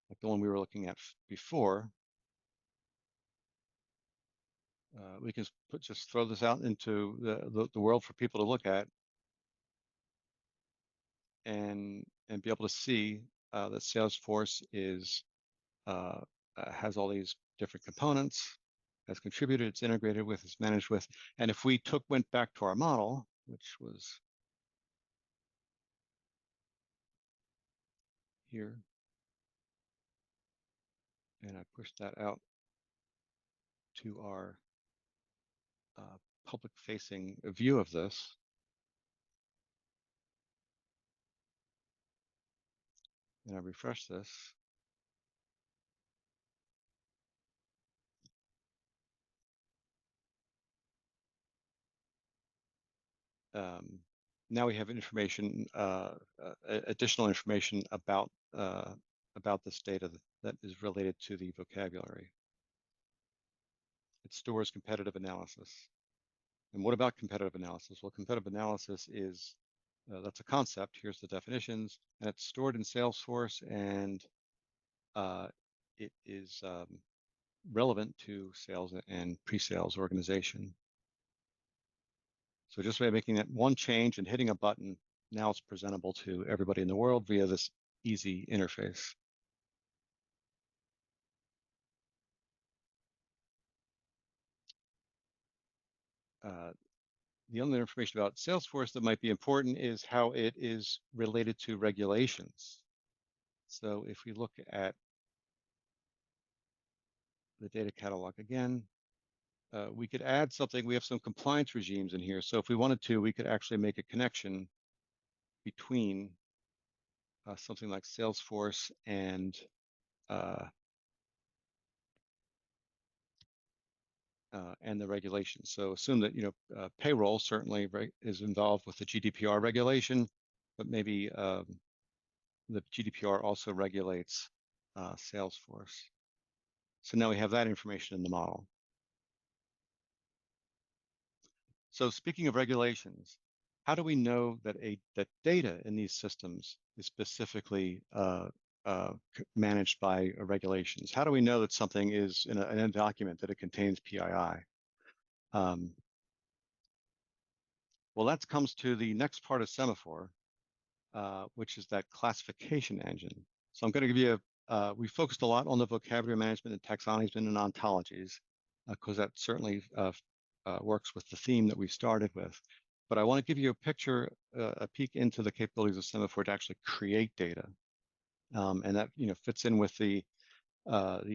like the one we were looking at before, we can just throw this out into the world for people to look at and be able to see that Salesforce has all these different components, has contributed, it's integrated with, it's managed with. And if we went back to our model, which was here, and I pushed that out to our public-facing view of this, and I refresh this, now we have information, additional information about this data that is related to the vocabulary. It stores competitive analysis. And what about competitive analysis? Well, competitive analysis is, that's a concept. Here's the definitions, and it's stored in Salesforce, and it is relevant to sales and pre-sales organization. So just by making that one change and hitting a button, now it's presentable to everybody in the world via this easy interface. The other information about Salesforce that might be important is how it is related to regulations. So if we look at the data catalog again, we could add something. We have some compliance regimes in here. So if we wanted to, we could actually make a connection between something like Salesforce and the regulations. So assume that payroll certainly is involved with the GDPR regulation, but maybe the GDPR also regulates Salesforce. So now we have that information in the model. So speaking of regulations, how do we know that that data in these systems is specifically managed by regulations? How do we know that something is in a document that it contains PII? Well, that comes to the next part of Semaphore, which is that classification engine. So I'm going to give you we focused a lot on the vocabulary management and taxonomies and ontologies, because that certainly works with the theme that we started with. But I want to give you a picture, a peek into the capabilities of Semaphore to actually create data, and that fits in with the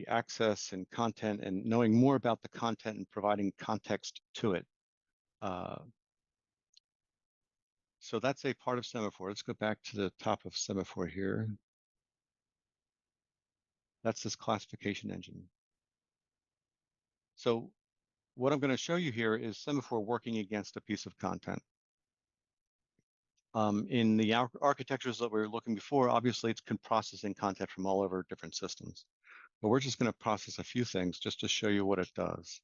access and content and knowing more about the content and providing context to it. So that's a part of Semaphore. Let's go back to the top of Semaphore here. That's this classification engine. So what I'm going to show you here is Semaphore working against a piece of content. In the architectures that we were looking before, obviously it's processing content from all over different systems. But we're just going to process a few things just to show you what it does.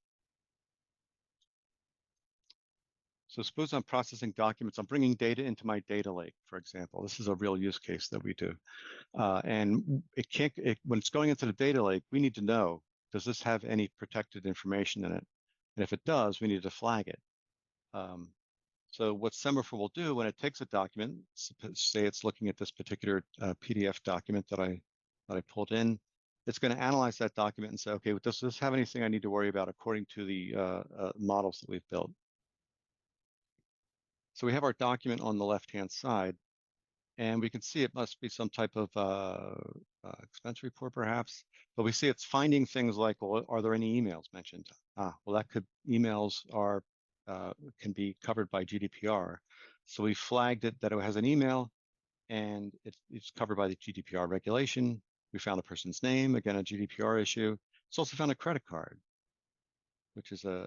So suppose I'm processing documents, I'm bringing data into my data lake, for example. This is a real use case that we do. And when it's going into the data lake, we need to know, does this have any protected information in it? And if it does, we need to flag it. So what Semaphore will do when it takes a document, say it's looking at this particular PDF document that I pulled in, it's going to analyze that document and say, okay, does this have anything I need to worry about according to the models that we've built? So we have our document on the left-hand side, and we can see it must be some type of expense report, perhaps. But we see it's finding things like, well, are there any emails mentioned? Well, emails are can be covered by GDPR. So we flagged it that it has an email, and it's covered by the GDPR regulation. We found the person's name, again, a GDPR issue. It's also found a credit card, which is a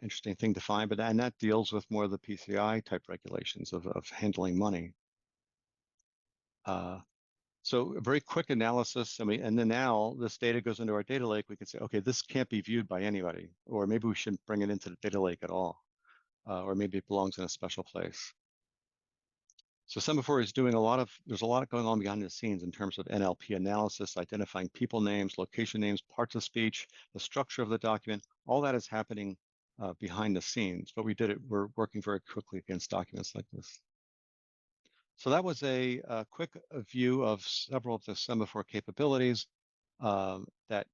interesting thing to find, and that deals with more of the PCI type regulations of handling money. So a very quick analysis, and then now this data goes into our data lake. We can say, okay, this can't be viewed by anybody, or maybe we shouldn't bring it into the data lake at all, or maybe it belongs in a special place. So Semaphore is doing there's a lot going on behind the scenes in terms of NLP analysis, identifying people names, location names, parts of speech, the structure of the document. All that is happening behind the scenes, but we're working very quickly against documents like this. So that was a quick view of several of the Semaphore capabilities that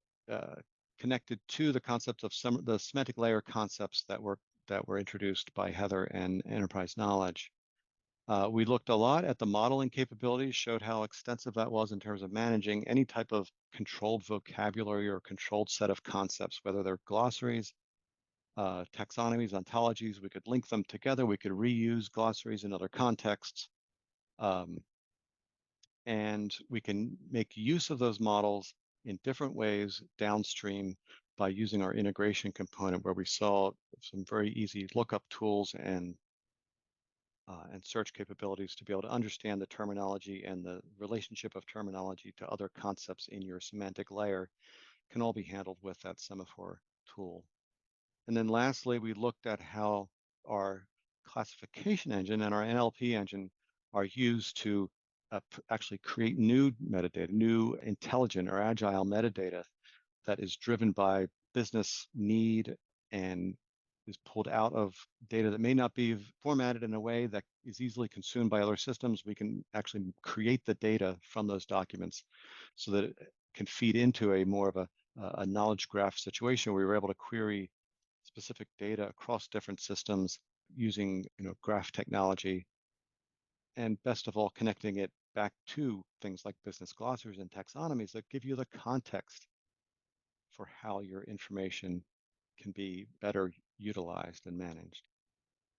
connected to the concept of the semantic layer concepts that were introduced by Heather and Enterprise Knowledge. We looked a lot at the modeling capabilities, showed how extensive that was in terms of managing any type of controlled vocabulary or controlled set of concepts, whether they're glossaries, taxonomies, ontologies. We could link them together. We could reuse glossaries in other contexts. And we can make use of those models in different ways downstream by using our integration component, where we saw some very easy lookup tools and search capabilities to be able to understand the terminology, and the relationship of terminology to other concepts in your semantic layer can all be handled with that Semaphore tool. And then lastly, we looked at how our classification engine and our NLP engine are used to actually create new metadata, new intelligent or agile metadata that is driven by business need and is pulled out of data that may not be formatted in a way that is easily consumed by other systems. We can actually create the data from those documents so that it can feed into a more of a knowledge graph situation where we're able to query specific data across different systems using graph technology, and best of all, connecting it back to things like business glossaries and taxonomies that give you the context for how your information can be better utilized and managed.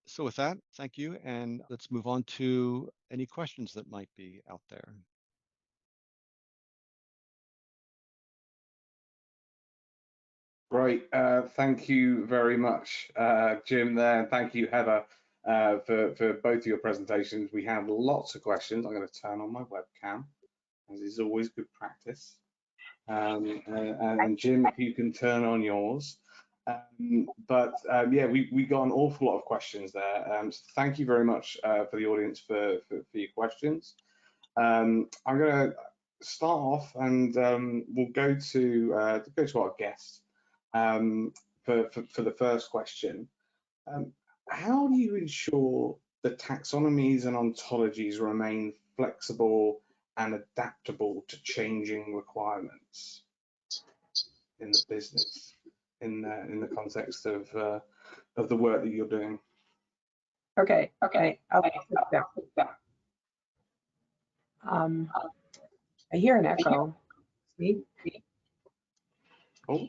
So with that, thank you, and let's move on to any questions that might be out there. Great. Thank you very much, Jim, there. Thank you, Heather, for both of your presentations. We have lots of questions. I'm going to turn on my webcam, as is always good practice. And Jim, if you can turn on yours. Yeah, we got an awful lot of questions there. So thank you very much for the audience for your questions. I'm going to start off, and we'll go to our guest for the first question. How do you ensure the taxonomies and ontologies remain flexible and adaptable to changing requirements in the business, in the context of the work that you're doing? Okay. I'll take that. I hear an echo. See? Oh,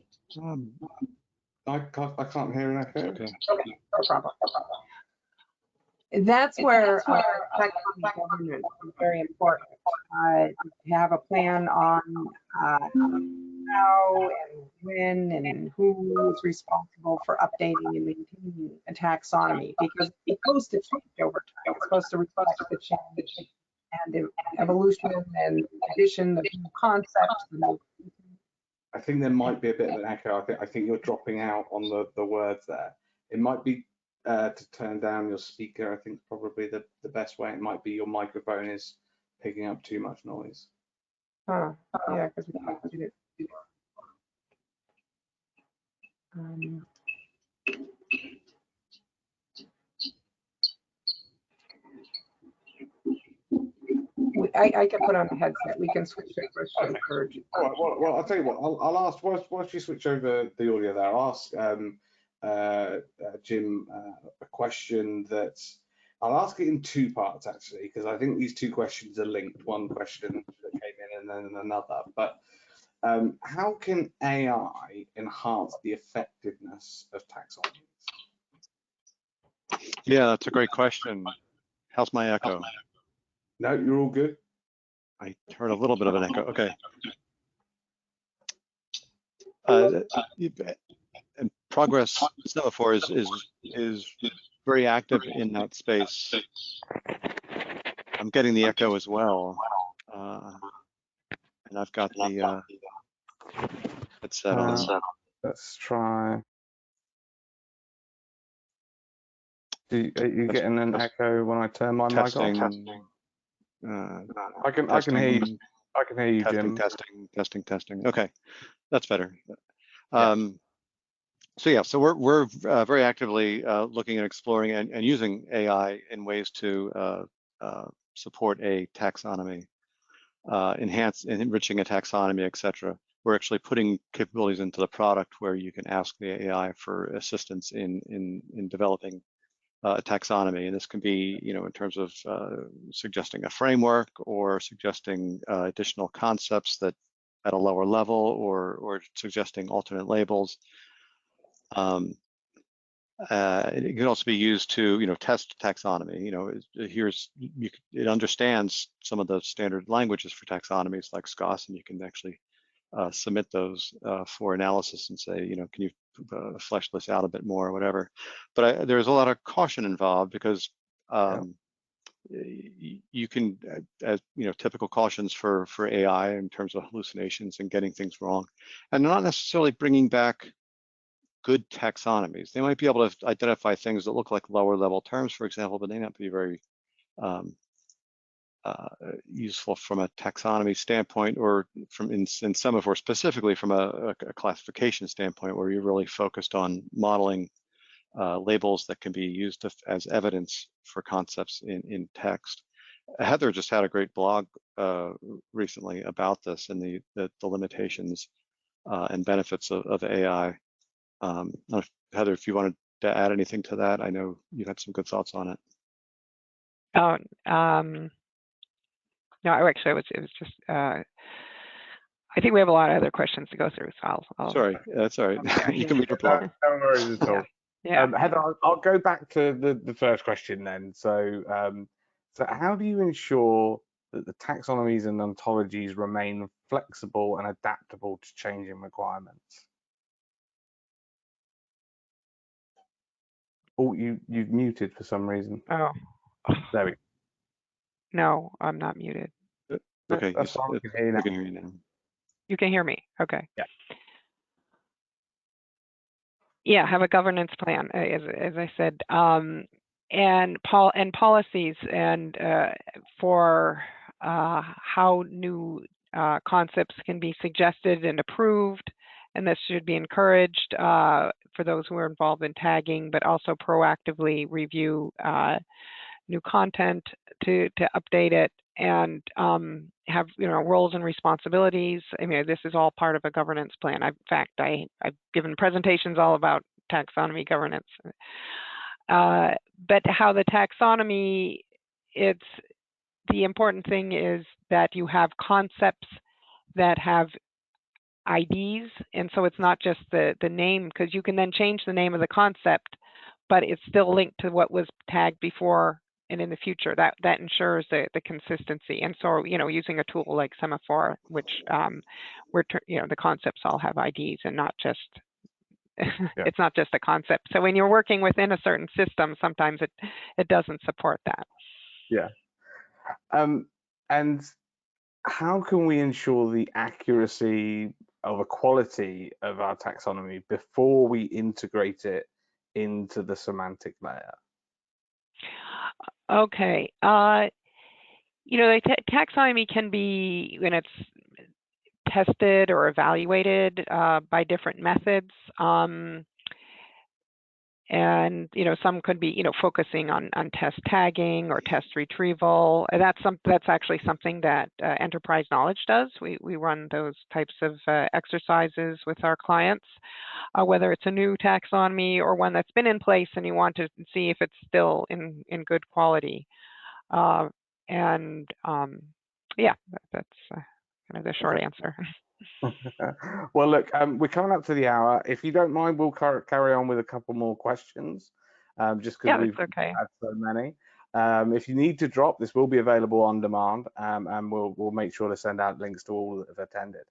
I can't hear an echo. Okay. No problem. That's where taxonomy governance is very important. To have a plan on how and when and who is responsible for updating and maintaining a taxonomy, because it goes to change over time. It's supposed to reflect the change and the evolution and addition of new concepts. I think there might be a bit of an echo. I think you're dropping out on the words there. It might be to turn down your speaker. I think probably the best way. It might be your microphone is picking up too much noise. Huh, yeah, because we can't see it. I can put on a headset. We can switch it for Okay. All right. Well, I'll tell you what. I'll ask whilst you switch over the audio there. I'll ask Jim a question that I'll ask it in two parts actually, because I think these two questions are linked. One question that came in and then another. But how can AI enhance the effectiveness of taxonomies? Yeah, that's a great question. How's my echo? No, you're all good. I heard a little bit of an echo. Okay. And Progress Semaphore is very active in that space. I'm getting the echo as well, and I've got the headset on. Let's try. Are you getting an echo when I turn my mic on? I can hear you. I can hear you, Jim. Testing. Okay, that's better. So we're very actively looking at exploring and using AI in ways to support a taxonomy, enhance and enriching a taxonomy, etc. We're actually putting capabilities into the product where you can ask the AI for assistance in developing a taxonomy, and this can be, in terms of suggesting a framework or suggesting additional concepts that at a lower level, or suggesting alternate labels. It can also be used to, test taxonomy. It understands some of the standard languages for taxonomies like SCOS, and you can actually submit those for analysis and say, can you flesh this out a bit more or whatever. But there's a lot of caution involved because you can, as typical cautions for AI in terms of hallucinations and getting things wrong, and not necessarily bringing back good taxonomies. They might be able to identify things that look like lower level terms, for example, but they may not be very useful from a taxonomy standpoint, or in Semaphore specifically from a classification standpoint, where you're really focused on modeling labels that can be used as evidence for concepts in text. Heather just had a great blog recently about this and the limitations and benefits of AI. Heather, if you wanted to add anything to that, I know you had some good thoughts on it. Oh, no, actually, it was just, I think we have a lot of other questions to go through, so I'll Sorry, that's all right. You can read the blog. No worries at all. Yeah. Heather, I'll go back to the first question then. So, so how do you ensure that the taxonomies and ontologies remain flexible and adaptable to changing requirements? Oh, you've muted for some reason. Oh. There we go. No, I'm not muted. Okay, that's fine. We can hear you now. We can hear you now. You can hear me. Okay. Yeah. Yeah, have a governance plan, as I said, and policies and for how new concepts can be suggested and approved, and this should be encouraged for those who are involved in tagging, but also proactively review new content to update it, and have roles and responsibilities. I mean, this is all part of a governance plan. In fact, I've given presentations all about taxonomy governance. But how the taxonomy, the important thing is that you have concepts that have IDs, and so it's not just the name, because you can then change the name of the concept, but it's still linked to what was tagged before and in the future. That ensures the consistency. And so, using a tool like Semaphore, which where the concepts all have IDs and not just it's not just a concept. So when you're working within a certain system, sometimes it doesn't support that. Yeah. And how can we ensure the accuracy of a quality of our taxonomy before we integrate it into the semantic layer? Okay. The taxonomy can be, when it's tested or evaluated by different methods. And some could be focusing on test tagging or test retrieval. And that's actually something that enterprise knowledge does. We run those types of exercises with our clients, whether it's a new taxonomy or one that's been in place and you want to see if it's still in good quality. Yeah, that's kind of the short answer. Well, look, we're coming up to the hour. If you don't mind, we'll carry on with a couple more questions, just because we've had so many. If you need to drop, this will be available on demand, and we'll make sure to send out links to all that have attended.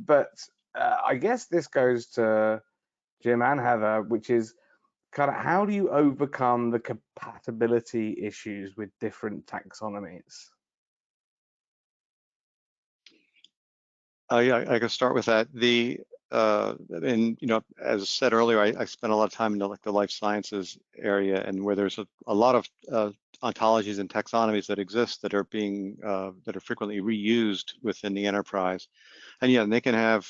But I guess this goes to Jim and Heather, which is kind of how do you overcome the compatibility issues with different taxonomies? Yeah, I can start with that. And as said earlier, I spent a lot of time in the life sciences area, and where there's a lot of ontologies and taxonomies that exist that are being that are frequently reused within the enterprise, and yeah, they can have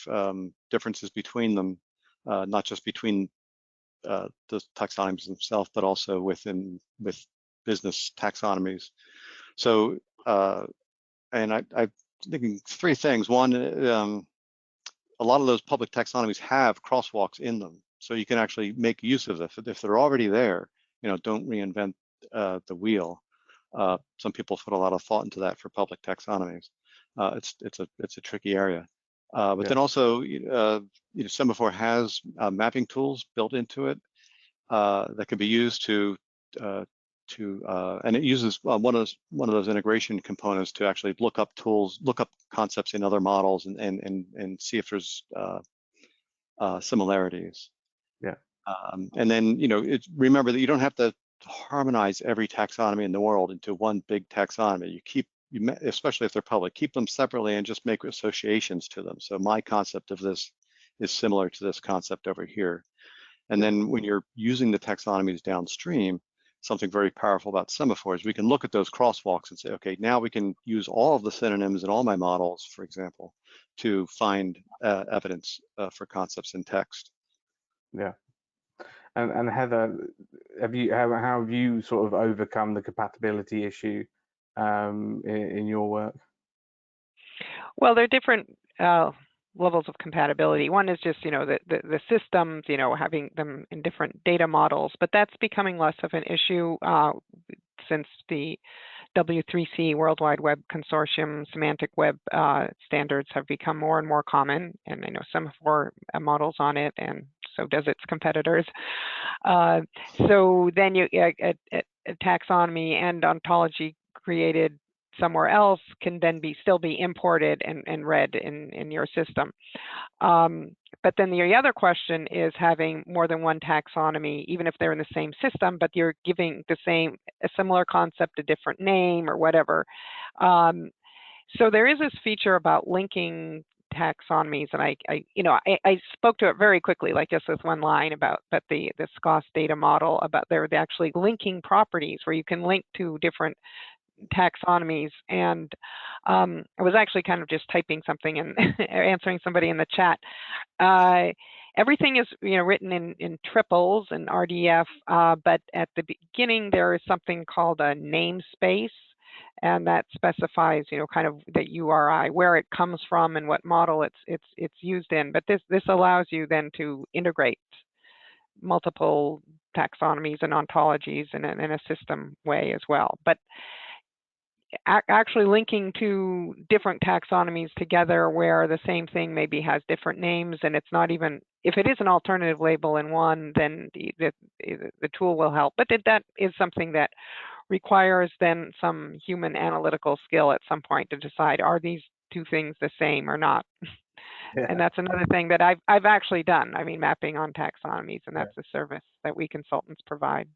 differences between them, not just between the taxonomies themselves, but also with business taxonomies. So, and I'm thinking three things. One, a lot of those public taxonomies have crosswalks in them, so you can actually make use of them if they're already there. Don't reinvent the wheel. Some people put a lot of thought into that for public taxonomies. It's a tricky area. But then also, Semaphore has mapping tools built into it that can be used to and it uses one of those integration components to actually look up concepts in other models and see if there's similarities. Yeah. And then remember that you don't have to harmonize every taxonomy in the world into one big taxonomy. Especially if they're public, keep them separately and just make associations to them. So my concept of this is similar to this concept over here. And then when you're using the taxonomies downstream, something very powerful about Semaphore is we can look at those crosswalks and say, okay, now we can use all of the synonyms in all my models, for example, to find evidence for concepts in text. Yeah. And Heather, how have you sort of overcome the compatibility issue in your work? Well, there are different levels of compatibility. One is just, the systems, having them in different data models, but that's becoming less of an issue since the W3C World Wide Web Consortium semantic web standards have become more and more common, and I know Semaphore models on it, and so does its competitors. So then a taxonomy and ontology created somewhere else can then still be imported and read in your system. But then the other question is having more than one taxonomy, even if they're in the same system, but you're giving a similar concept a different name or whatever. So there is this feature about linking taxonomies, and I spoke to it very quickly, like just with one line about, but the SCOS data model about they're actually linking properties where you can link to different taxonomies. And I was actually kind of just typing something and answering somebody in the chat. Everything is written in triples and RDF, but at the beginning there is something called a namespace, and that specifies kind of the URI, where it comes from and what model it's used in. But this allows you then to integrate multiple taxonomies and ontologies in a system way as well. But actually linking two different taxonomies together where the same thing maybe has different names, and it's not even, if it is an alternative label in one, then the tool will help. But that is something that requires then some human analytical skill at some point to decide, are these two things the same or not? Yeah. And that's another thing that I've actually done. I mean, mapping on taxonomies, and that's a service that we consultants provide.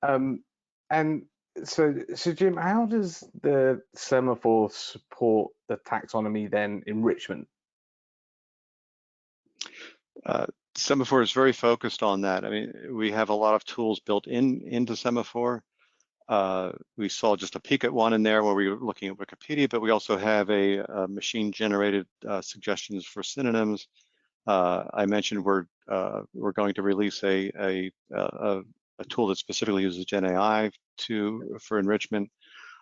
And so Jim, how does the Semaphore support the taxonomy then enrichment? Semaphore is very focused on that. I mean, we have a lot of tools built into Semaphore. We saw just a peek at one in there where we were looking at Wikipedia, but we also have a machine-generated suggestions for synonyms. I mentioned we're going to release a tool that specifically uses Gen AI for enrichment.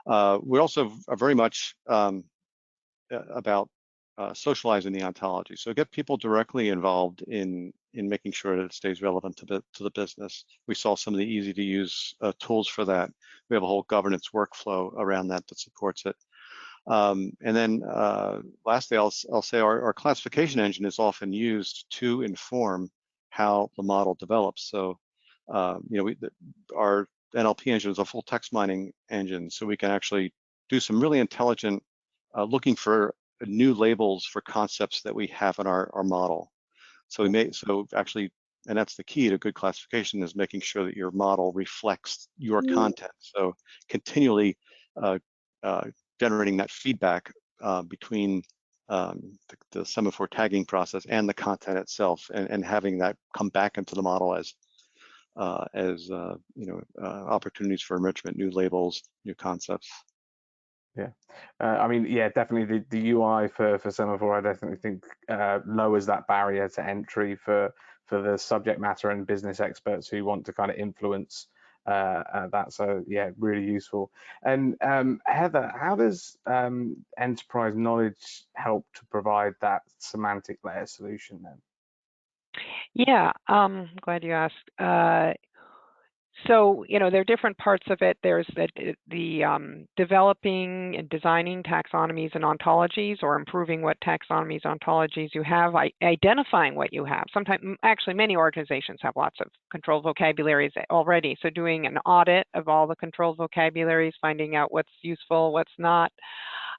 We also are very much about socializing the ontology. So get people directly involved in making sure that it stays relevant to the business. We saw some of the easy to use tools for that. We have a whole governance workflow around that supports it. And then lastly, I'll say our classification engine is often used to inform how the model develops. So our NLP engine is a full text mining engine, so we can actually do some really intelligent looking for new labels for concepts that we have in our model. So actually, and that's the key to good classification, is making sure that your model reflects your content. So continually generating that feedback between the Semaphore tagging process and the content itself, and having that come back into the model as opportunities for enrichment, new labels, new concepts. Yeah, I mean, yeah, definitely the UI for Semaphore, I definitely think lowers that barrier to entry for the subject matter and business experts who want to kind of influence that. So yeah, really useful. And Heather, how does enterprise knowledge help to provide that semantic layer solution then? Yeah, glad you asked. So, there are different parts of it. There's the developing and designing taxonomies and ontologies, or improving what taxonomies, ontologies you have, identifying what you have. Sometimes, actually, many organizations have lots of controlled vocabularies already. So doing an audit of all the controlled vocabularies, finding out what's useful, what's not.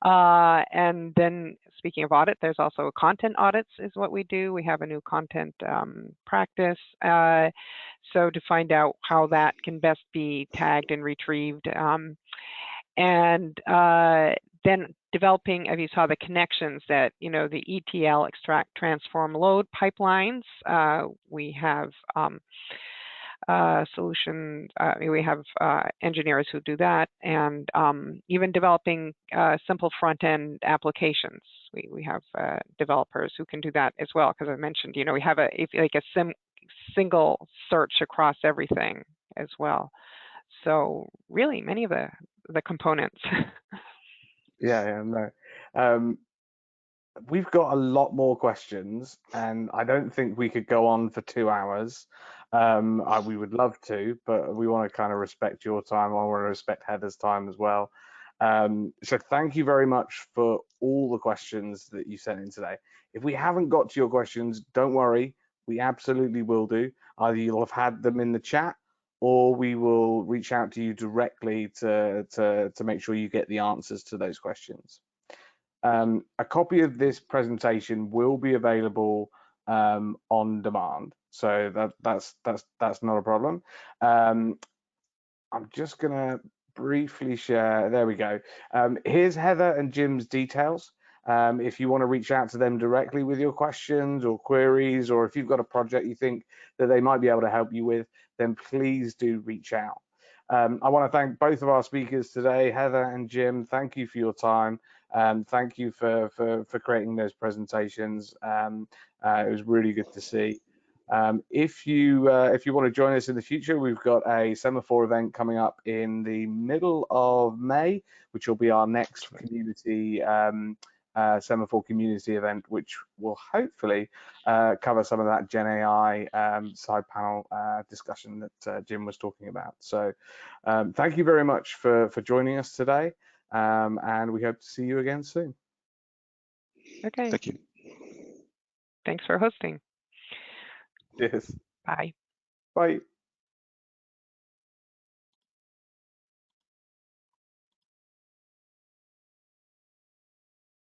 And then, speaking of audit, there's also content audits is what we do. We have a new content practice. So to find out how that can best be tagged and retrieved. And then developing, as you saw, the connections that, the ETL, extract, transform, load pipelines. We have solutions, we have engineers who do that, and even developing simple front-end applications. We have developers who can do that as well, because I mentioned, we have a single search across everything as well. So really many of the components. Yeah, no. We've got a lot more questions, and I don't think we could go on for 2 hours. We would love to, but we want to kind of respect your time. I want to respect Heather's time as well. So thank you very much for all the questions that you sent in today. If we haven't got to your questions, don't worry, we absolutely will do. Either you'll have had them in the chat, or we will reach out to you directly to make sure you get the answers to those questions. A copy of this presentation will be available on demand, so that's not a problem. I'm just gonna briefly share. There we go. Here's Heather and Jim's details. If you want to reach out to them directly with your questions or queries, or if you've got a project you think that they might be able to help you with, then please do reach out. I want to thank both of our speakers today, Heather and Jim. Thank you for your time. Thank you for creating those presentations. It was really good to see. If you want to join us in the future, we've got a Semaphore event coming up in the middle of May, which will be our next community Semaphore community event, which will hopefully cover some of that Gen AI side panel discussion that Jim was talking about. So thank you very much for joining us today, and we hope to see you again soon. Okay. Thank you. Thanks for hosting. Yes. Bye. Bye.